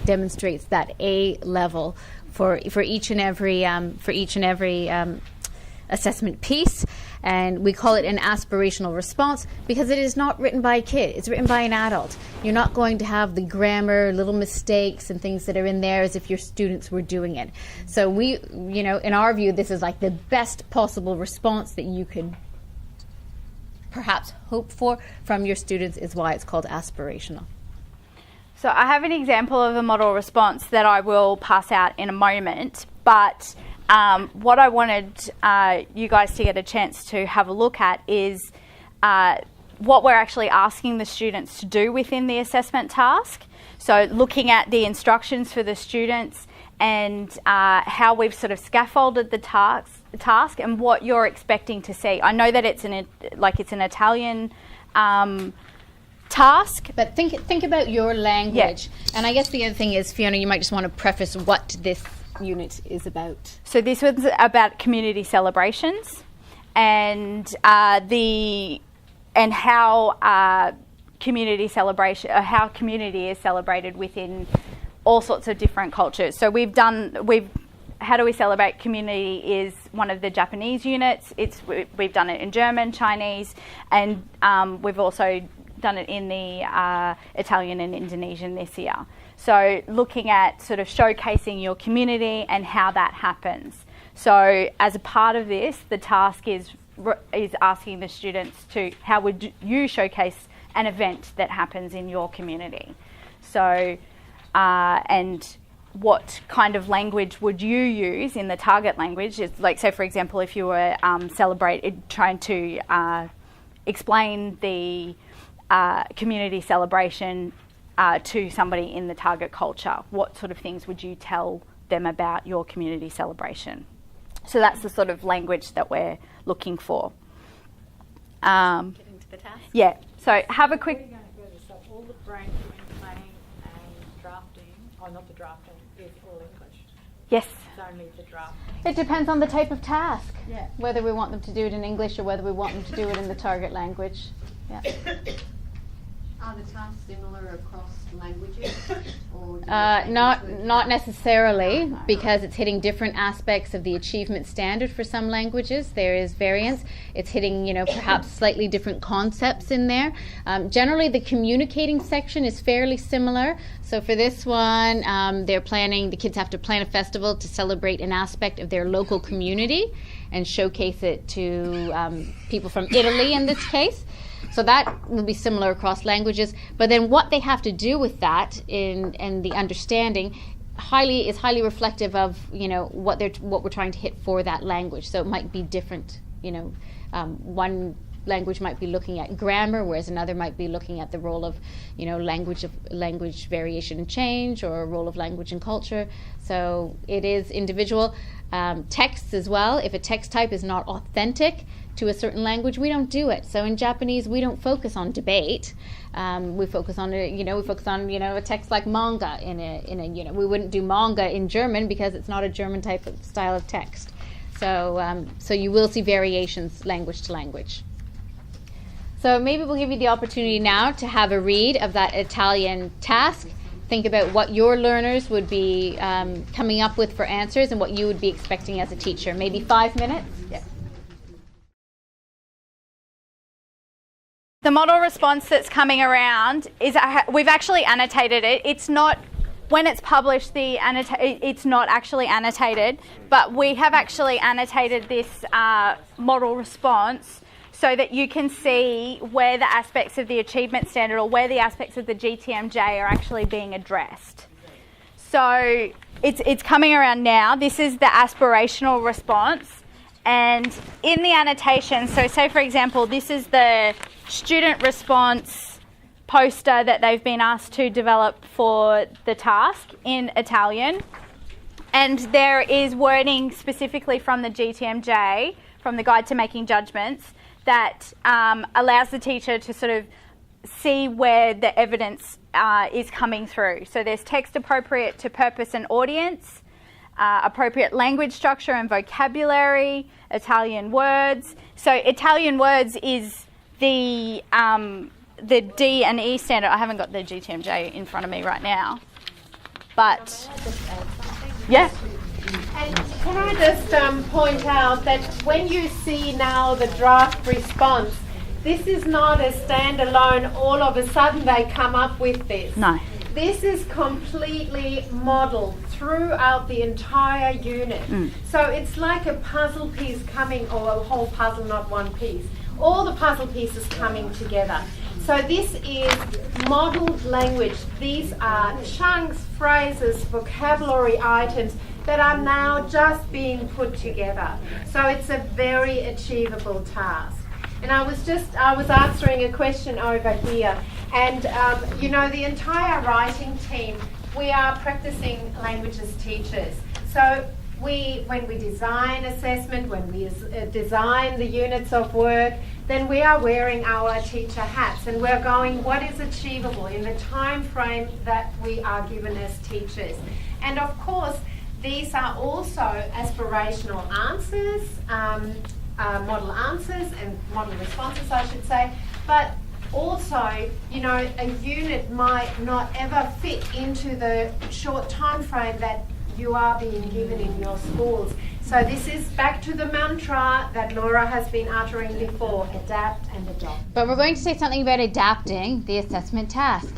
demonstrates that A level for each and every assessment piece, and we call it an aspirational response because it is not written by a kid, it's written by an adult. You're not going to have the grammar, little mistakes and things that are in there as if your students were doing it. So we, in our view, this is like the best possible response that you could perhaps hope for from your students, is why it's called aspirational. So I have an example of a model response that I will pass out in a moment, but what I wanted you guys to get a chance to have a look at is what we're actually asking the students to do within the assessment task. So looking at the instructions for the students and how we've sort of scaffolded the task and what you're expecting to see. I know that it's an Italian task, but think about your language. Yeah. And I guess the other thing is, Fiona, you might just want to preface what this unit is about. So this was about community celebrations and how community is celebrated within all sorts of different cultures. So how do we celebrate community is one of the Japanese units. We've done it in German, Chinese, and we've also done it in the Italian and Indonesian this year. So looking at sort of showcasing your community and how that happens. So as a part of this, the task is asking the students to, how would you showcase an event that happens in your community? So, and what kind of language would you use in the target language? It's like, so for example, if you were trying to explain the community celebration to somebody in the target culture, what sort of things would you tell them about your community celebration? So that's the sort of language that we're looking for. Getting to the task? Yeah, so have a quick... So all the brain planning and drafting, not the drafting, is all English? Yes. It's only the draft. It depends on the type of task, whether we want them to do it in English or whether we want them to do it in the target language. Yeah. Are the tasks similar across languages? Or not necessarily, because it's hitting different aspects of the achievement standard for some languages. There is variance. It's hitting, perhaps slightly different concepts in there. Generally, the communicating section is fairly similar. So for this one, the kids have to plan a festival to celebrate an aspect of their local community and showcase it to people from Italy in this case. So that will be similar across languages. But then what they have to do with that and the understanding highly reflective of, you know, what we're trying to hit for that language. So it might be different, you know. One language might be looking at grammar, whereas another might be looking at the role of, you know, language variation and change, or a role of language and culture. So it is individual. Texts as well. If a text type is not authentic to a certain language, we don't do it. So in Japanese, we don't focus on debate. We focus on a text like manga in a you know, we wouldn't do manga in German because it's not a German type of style of text. So you will see variations language to language. So maybe we'll give you the opportunity now to have a read of that Italian task. Think about what your learners would be coming up with for answers and what you would be expecting as a teacher. Maybe 5 minutes? Yeah. The model response that's coming around is, we've actually annotated it. It's not, when it's published, it's not actually annotated, but we have actually annotated this model response so that you can see where the aspects of the achievement standard or where the aspects of the GTMJ are actually being addressed. So it's coming around now. This is the aspirational response. And in the annotation, so say for example, this is the student response poster that they've been asked to develop for the task in Italian. And there is wording specifically from the GTMJ, from the Guide to Making Judgments, that allows the teacher to sort of see where the evidence is coming through. So there's text appropriate to purpose and audience, appropriate language structure and vocabulary, Italian words. So Italian words is the D and E standard. I haven't got the GTMJ in front of me right now, but yeah. And can I just point out that when you see now the draft response, this is not a standalone, all of a sudden they come up with this. No. This is completely modelled throughout the entire unit. So it's like a puzzle piece coming, or a whole puzzle, not one piece. All the puzzle pieces coming together. So this is modelled language. These are chunks, phrases, vocabulary items that are now just being put together. So it's a very achievable task. And I was answering a question over here, and you know, the entire writing team, we are practicing language as teachers. So when we design assessment, when we design the units of work, then we are wearing our teacher hats, and we're going, what is achievable in the time frame that we are given as teachers? And of course, these are also aspirational answers, model answers and model responses, I should say, but also, you know, a unit might not ever fit into the short time frame that you are being given in your schools. So this is back to the mantra that Laura has been uttering before, adapt and adopt. But we're going to say something about adapting the assessment task.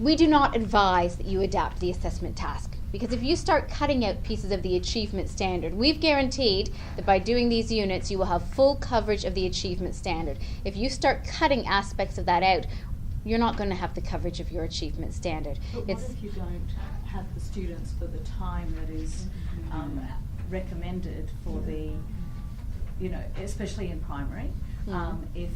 We do not advise that you adapt the assessment task, because if you start cutting out pieces of the achievement standard, we've guaranteed that by doing these units you will have full coverage of the achievement standard. If you start cutting aspects of that out, you're not going to have the coverage of your achievement standard. But what if you don't have the students for the time that is recommended for the, you know, especially in primary, if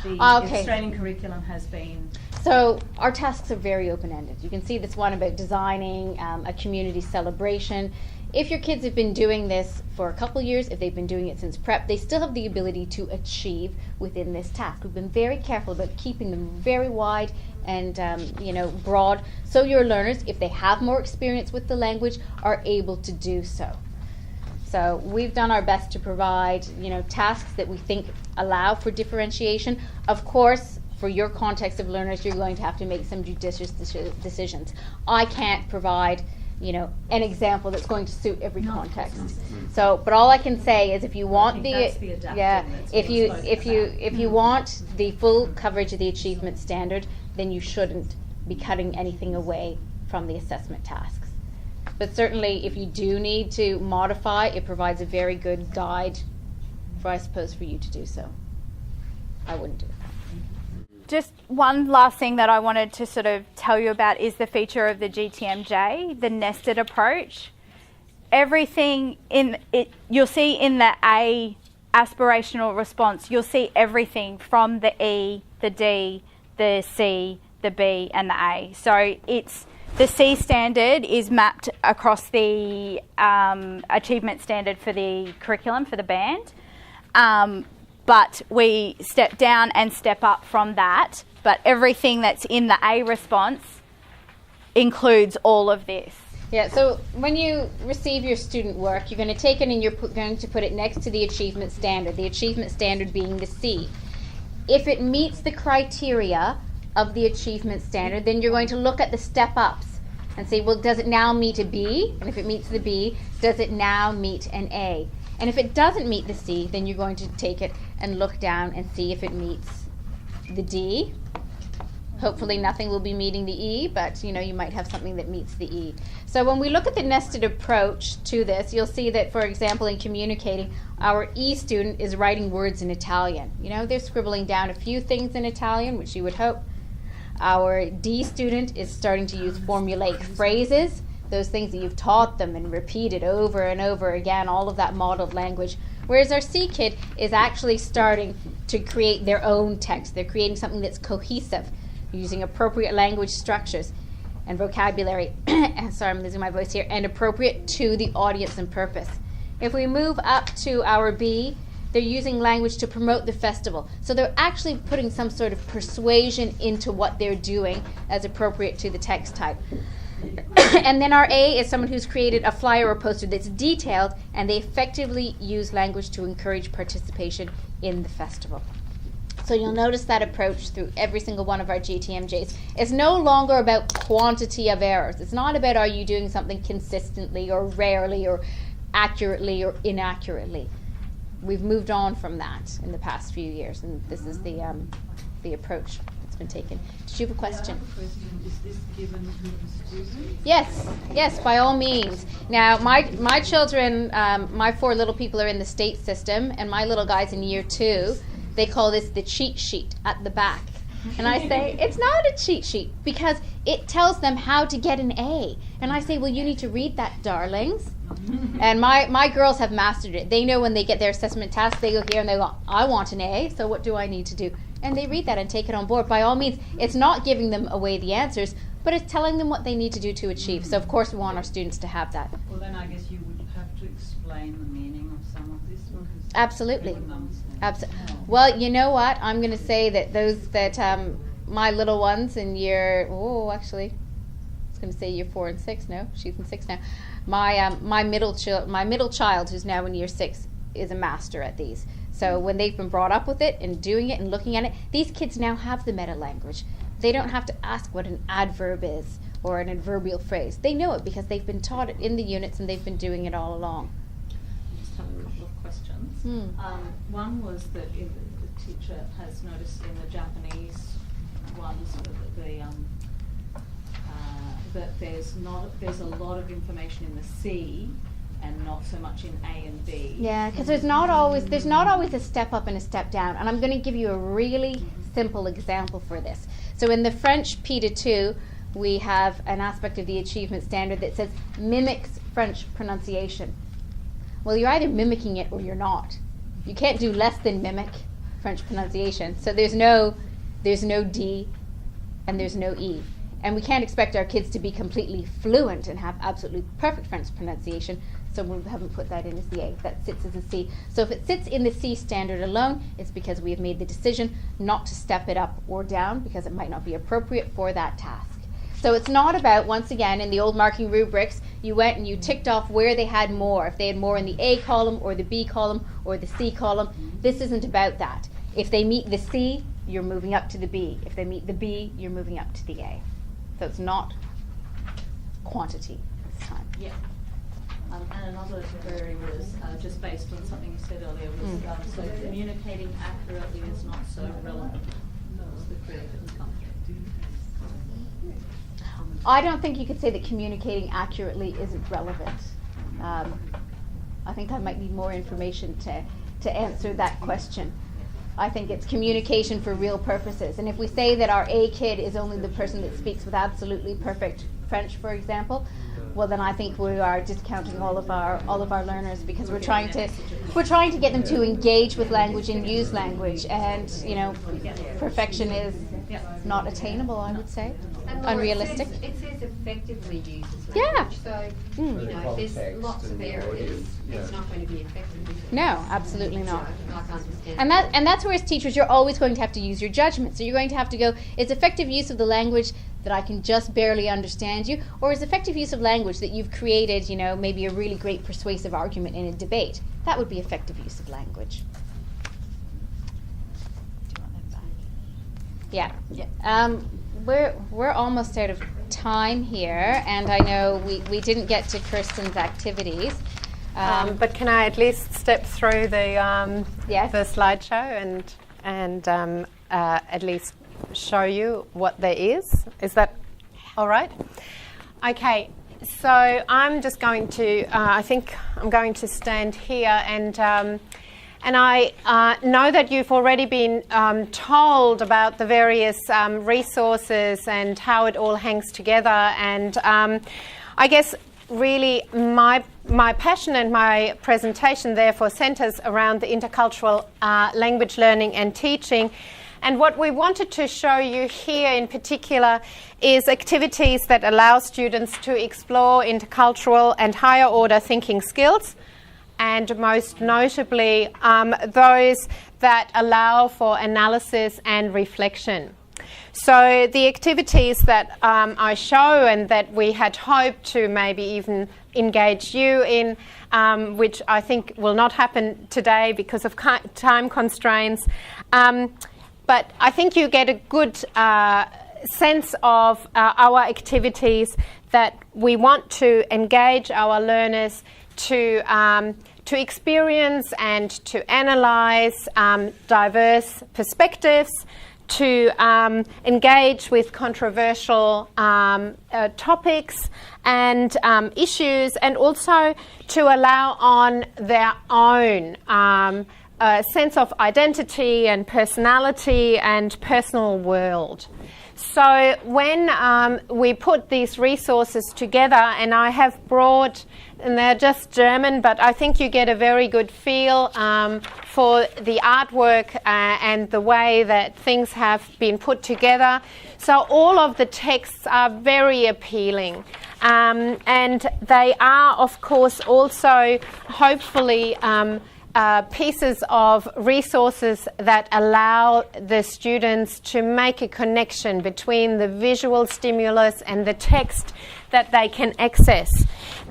the Australian curriculum has been... So our tasks are very open-ended. You can see this one about designing a community celebration. If your kids have been doing this for a couple years, if they've been doing it since prep, they still have the ability to achieve within this task. We've been very careful about keeping them very wide and you know, broad, so your learners, if they have more experience with the language, are able to do so. So we've done our best to provide, you know, tasks that we think allow for differentiation. Of course, for your context of learners, you're going to have to make some judicious decisions. I can't provide, you know, an example that's going to suit every context. So, but all I can say is, if you want if you want the full coverage of the achievement standard, then you shouldn't be cutting anything away from the assessment tasks. But certainly, if you do need to modify, it provides a very good guide for, I suppose, for you to do so. I wouldn't do it. just one last thing that I wanted to sort of tell you about is the feature of the GTMJ, the nested approach. Everything in it, you'll see in the A aspirational response, you'll see everything from the E, the D, the C, the B and the A. So it's the C standard is mapped across the achievement standard for the curriculum for the band. But we step down and step up from that. But everything that's in the A response includes all of this. Yeah, so when you receive your student work, you're going to take it and you're going to put it next to the achievement standard being the C. If it meets the criteria of the achievement standard, then you're going to look at the step-ups and say, well, does it now meet a B? And if it meets the B, does it now meet an A? And if it doesn't meet the C, then you're going to take it and look down and see if it meets the D. Hopefully nothing will be meeting the E, but you might have something that meets the E. So when we look at the nested approach to this, you'll see that, for example, in communicating, our E student is writing words in Italian. They're scribbling down a few things in Italian, which you would hope. Our D student is starting to use formulaic phrases, those things that you've taught them and repeated over and over again, all of that modeled language. Whereas our C kid is actually starting to create their own text. They're creating something that's cohesive, using appropriate language structures and vocabulary, sorry, I'm losing my voice here, and appropriate to the audience and purpose. If we move up to our B, they're using language to promote the festival. So they're actually putting some sort of persuasion into what they're doing as appropriate to the text type. And then our A is someone who's created a flyer or poster that's detailed, and they effectively use language to encourage participation in the festival. So you'll notice that approach through every single one of our GTMJs. It's no longer about quantity of errors. It's not about are you doing something consistently or rarely or accurately or inaccurately. We've moved on from that in the past few years, and this is the approach that's been taken. Did you have a question? I have a question. Is this given to the students? Yes, by all means. Now, my children, my 4 little people are in the state system, and my little guy's in year 2. They call this the cheat sheet at the back. And I say, it's not a cheat sheet because it tells them how to get an A. And I say, well, you need to read that, darlings. And my girls have mastered it. They know when they get their assessment task, they go here and they go, I want an A, so what do I need to do? And they read that and take it on board. By all means, it's not giving them away the answers, but it's telling them what they need to do to achieve. So, of course, we want our students to have that. Well, then I guess you would have to explain the meaning of some of this. Absolutely. Well, you know what? I'm going to say that my little ones in year, I was going to say year 4 and 6. No, she's in 6 now. My middle child, who's now in year 6, is a master at these. So when they've been brought up with it and doing it and looking at it, these kids now have the meta language. They don't have to ask what an adverb is or an adverbial phrase. They know it because they've been taught it in the units and they've been doing it all along. I just have a couple of questions. One was that the teacher has noticed in the Japanese ones that there's a lot of information in the C and not so much in A and B. Yeah, because there's not always a step up and a step down. And I'm going to give you a really simple example for this. So in the French P2, we have an aspect of the achievement standard that says mimics French pronunciation. Well, you're either mimicking it or you're not. You can't do less than mimic French pronunciation. So there's no D and there's no E. And we can't expect our kids to be completely fluent and have absolutely perfect French pronunciation, so we haven't put that in as the A. That sits as a C. So if it sits in the C standard alone, it's because we have made the decision not to step it up or down because it might not be appropriate for that task. So it's not about, once again, in the old marking rubrics, you went and you ticked off where they had more. If they had more in the A column or the B column or the C column, this isn't about that. If they meet the C, you're moving up to the B. If they meet the B, you're moving up to the A. So it's not quantity this time. Yeah. And another query was just based on something you said earlier, was so communicating accurately is not so relevant. That was the query that was coming. I don't think you could say that communicating accurately isn't relevant. I think I might need more information to answer that question. I think it's communication for real purposes. And if we say that our A kid is only the person that speaks with absolutely perfect French, for example, well then I think we are discounting all of our learners, because we're trying to get them to engage with language and use language, and perfection is not attainable, I would say. And unrealistic. It says effectively uses language. Yeah. So if there's lots of areas, it's not going to be effective. No, absolutely not. And And that's where as teachers you're always going to have to use your judgment. So you're going to have to go, is effective use of the language that I can just barely understand you, or is effective use of language that you've created, maybe a really great persuasive argument in a debate? That would be effective use of language. Do you want that back? Yeah. We're almost out of time here, and I know we didn't get to Kirsten's activities. But can I at least step through the slideshow and at least show you what there is? Is that all right? Okay, so I'm just going to, I think I'm going to stand here, and I know that you've already been told about the various resources and how it all hangs together, and I guess really my passion and my presentation therefore centres around the intercultural language learning and teaching. And what we wanted to show you here in particular is activities that allow students to explore intercultural and higher order thinking skills, and most notably those that allow for analysis and reflection. So the activities that I show and that we had hoped to maybe even engage you in, which I think will not happen today because of time constraints, but I think you get a good sense of our activities, that we want to engage our learners to experience and to analyse diverse perspectives, to engage with controversial topics and issues, and also to allow on their own sense of identity and personality and personal world. So when we put these resources together, and I have brought, and they're just German, but I think you get a very good feel for the artwork and the way that things have been put together. So all of the texts are very appealing. And they are, of course, also hopefully pieces of resources that allow the students to make a connection between the visual stimulus and the text that they can access.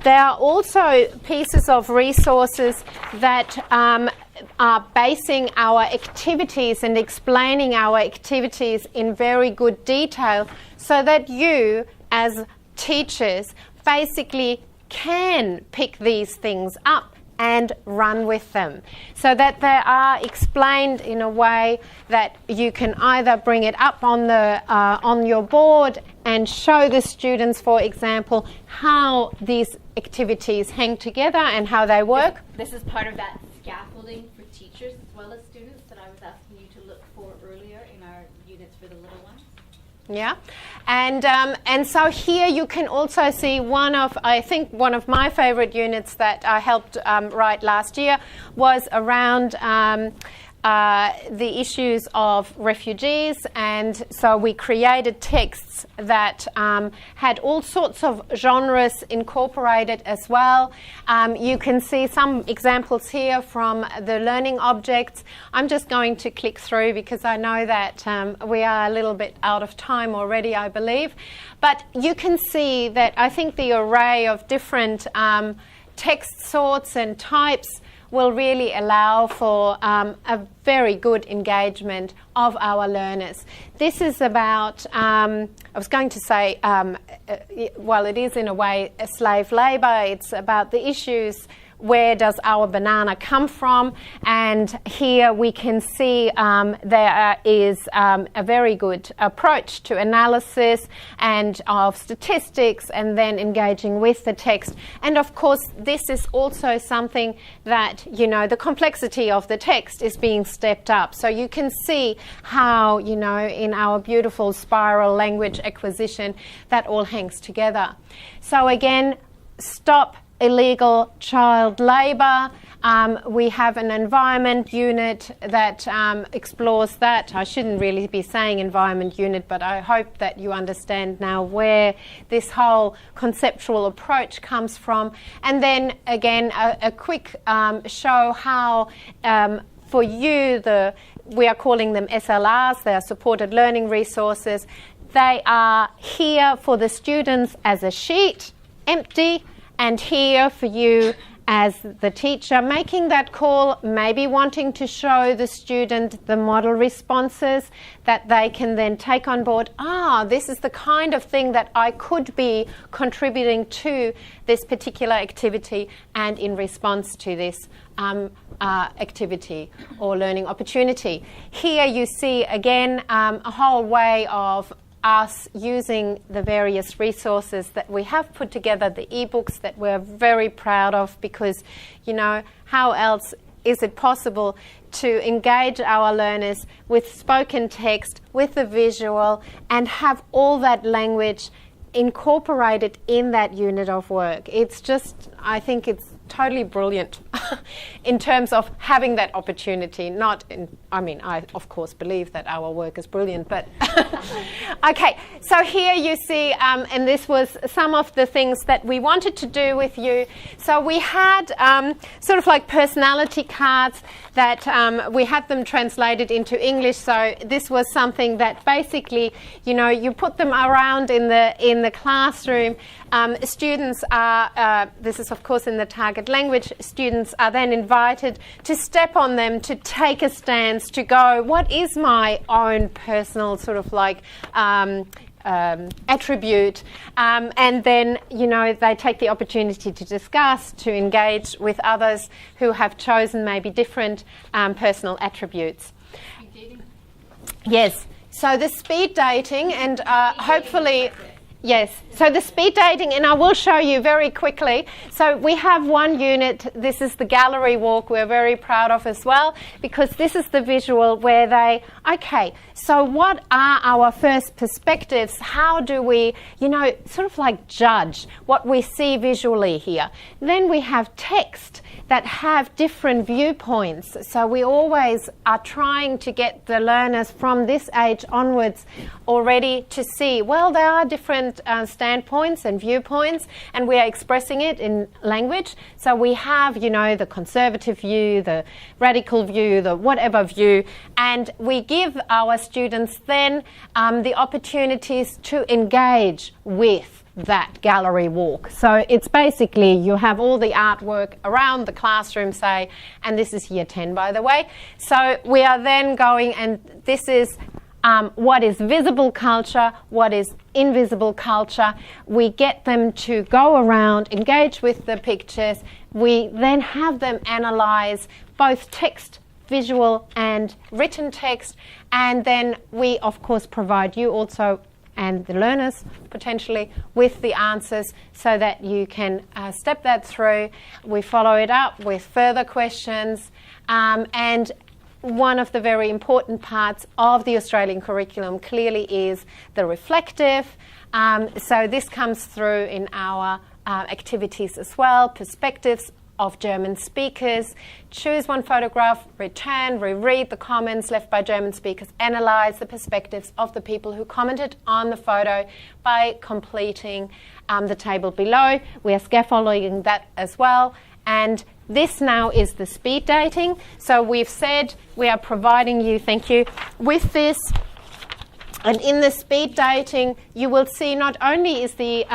There are also pieces of resources that are basing our activities and explaining our activities in very good detail, so that you as teachers basically can pick these things up and run with them, so that they are explained in a way that you can either bring it up on your board and show the students, for example, how these activities hang together and how they work. This is part of that scaffolding for teachers as well as students that I was asking you to look for earlier in our units for the little ones. Yeah, and so here you can also see one of my favourite units that I helped write last year was around the issues of refugees, and so we created texts that had all sorts of genres incorporated as well. You can see some examples here from the learning objects. I'm just going to click through because I know that we are a little bit out of time already, I believe. But you can see that I think the array of different text sorts and types will really allow for a very good engagement of our learners. This is about, I was going to say, well, it is in a way slave labour. It's about the issues where does our banana come from? And here we can see there is a very good approach to analysis and of statistics, and then engaging with the text. And of course, this is also something that, you know, the complexity of the text is being stepped up. So you can see how, you know, in our beautiful spiral language acquisition, that all hangs together. So again, stop illegal child labour. We have an environment unit that explores that. I shouldn't really be saying environment unit, but I hope that you understand now where this whole conceptual approach comes from. And then again, a quick show how for you, we are calling them SLRs, they are supported learning resources. They are here for the students as a sheet, empty, and here for you as the teacher, making that call, maybe wanting to show the student the model responses that they can then take on board. This is the kind of thing that I could be contributing to this particular activity and in response to this activity or learning opportunity. Here you see again a whole way of us using the various resources that we have put together, the ebooks that we're very proud of, because, you know, how else is it possible to engage our learners with spoken text, with the visual, and have all that language incorporated in that unit of work. It's just, I think it's totally brilliant in terms of having that opportunity. I of course believe that our work is brilliant, but okay, so here you see, and this was some of the things that we wanted to do with you. So we had sort of like personality cards that we had them translated into English. So this was something that basically, you know, you put them around in the classroom. Students are, this is of course in the target language, students are then invited to step on them, to take a stance, to go, what is my own personal sort of like attribute, and then, you know, they take the opportunity to discuss, to engage with others who have chosen maybe different personal attributes. Yes, so the speed dating, and hopefully... Yes, so the speed dating, and I will show you very quickly. So we have one unit, this is the gallery walk, we're very proud of as well, because this is the visual where they, okay, so what are our first perspectives? How do we, you know, sort of like judge what we see visually here? Then we have text that have different viewpoints. So we always are trying to get the learners from this age onwards already to see, well, there are different standpoints and viewpoints, and we are expressing it in language. So we have, you know, the conservative view, the radical view, the whatever view, and we give our students then the opportunities to engage with that gallery walk. So it's basically, you have all the artwork around the classroom, say, and this is year 10, by the way. So we are then going, and this is what is visible culture, what is invisible culture. We get them to go around, engage with the pictures. We then have them analyze both text, visual and written text, and then we of course provide you also and the learners potentially with the answers so that you can step that through. We follow it up with further questions, and one of the very important parts of the Australian curriculum clearly is the reflective. So this comes through in our activities as well. Perspectives of German speakers. Choose one photograph, return, reread the comments left by German speakers, analyse the perspectives of the people who commented on the photo by completing the table below. We are scaffolding that as well. And this now is the speed dating. So we've said we are providing you, thank you, with this. And in the speed dating, you will see not only is the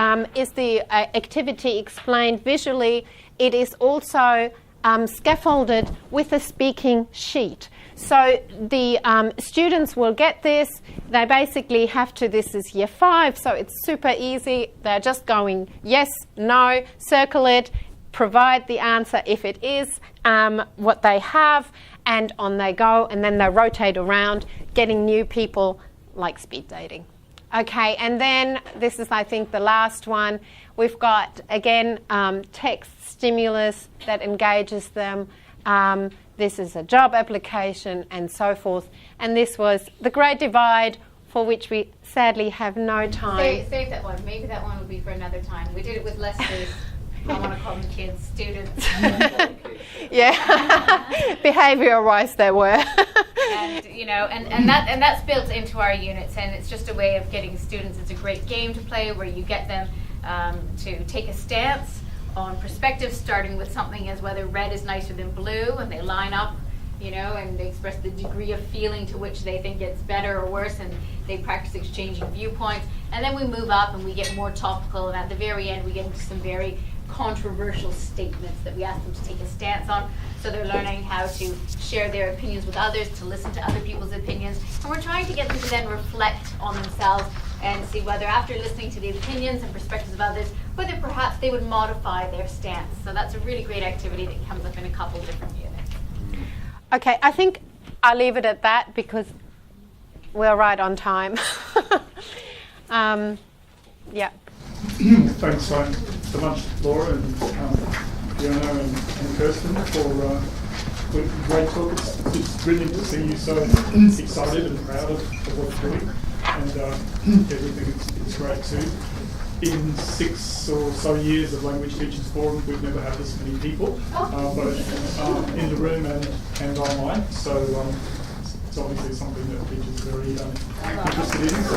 activity explained visually, it is also scaffolded with a speaking sheet. So the students will get this. They basically have to, this is year 5, so it's super easy. They're just going yes, no, circle it, provide the answer if it is what they have, and on they go, and then they rotate around, getting new people, like speed dating. Okay, and then this is, I think, the last one. We've got, again, text stimulus that engages them. This is a job application and so forth. And this was the Great Divide, for which we sadly have no time. Save that one. Maybe that one will be for another time. We did it with Lester's. I want to call them kids, students. Yeah, behavioural-wise they were. And you know, and that's built into our units, and it's just a way of getting students. It's a great game to play where you get them to take a stance on perspective, starting with something as whether red is nicer than blue, and they line up, you know, and they express the degree of feeling to which they think it's better or worse, and they practice exchanging viewpoints. And then we move up and we get more topical, and at the very end we get into some very controversial statements that we ask them to take a stance on. So they're learning how to share their opinions with others, to listen to other people's opinions, and we're trying to get them to then reflect on themselves and see whether, after listening to the opinions and perspectives of others, whether perhaps they would modify their stance. So that's a really great activity that comes up in a couple of different units. Okay, I think I'll leave it at that because we're right on time. Yeah. Thanks so much, Laura and Fiona and Kirsten, for great talk. It's brilliant to see you so excited and proud of what you're doing, and everything is great too. In 6 or so years of Language Teachers Forum, we've never had this many people, both in the room and online. So it's obviously something that teachers are very interested in. So,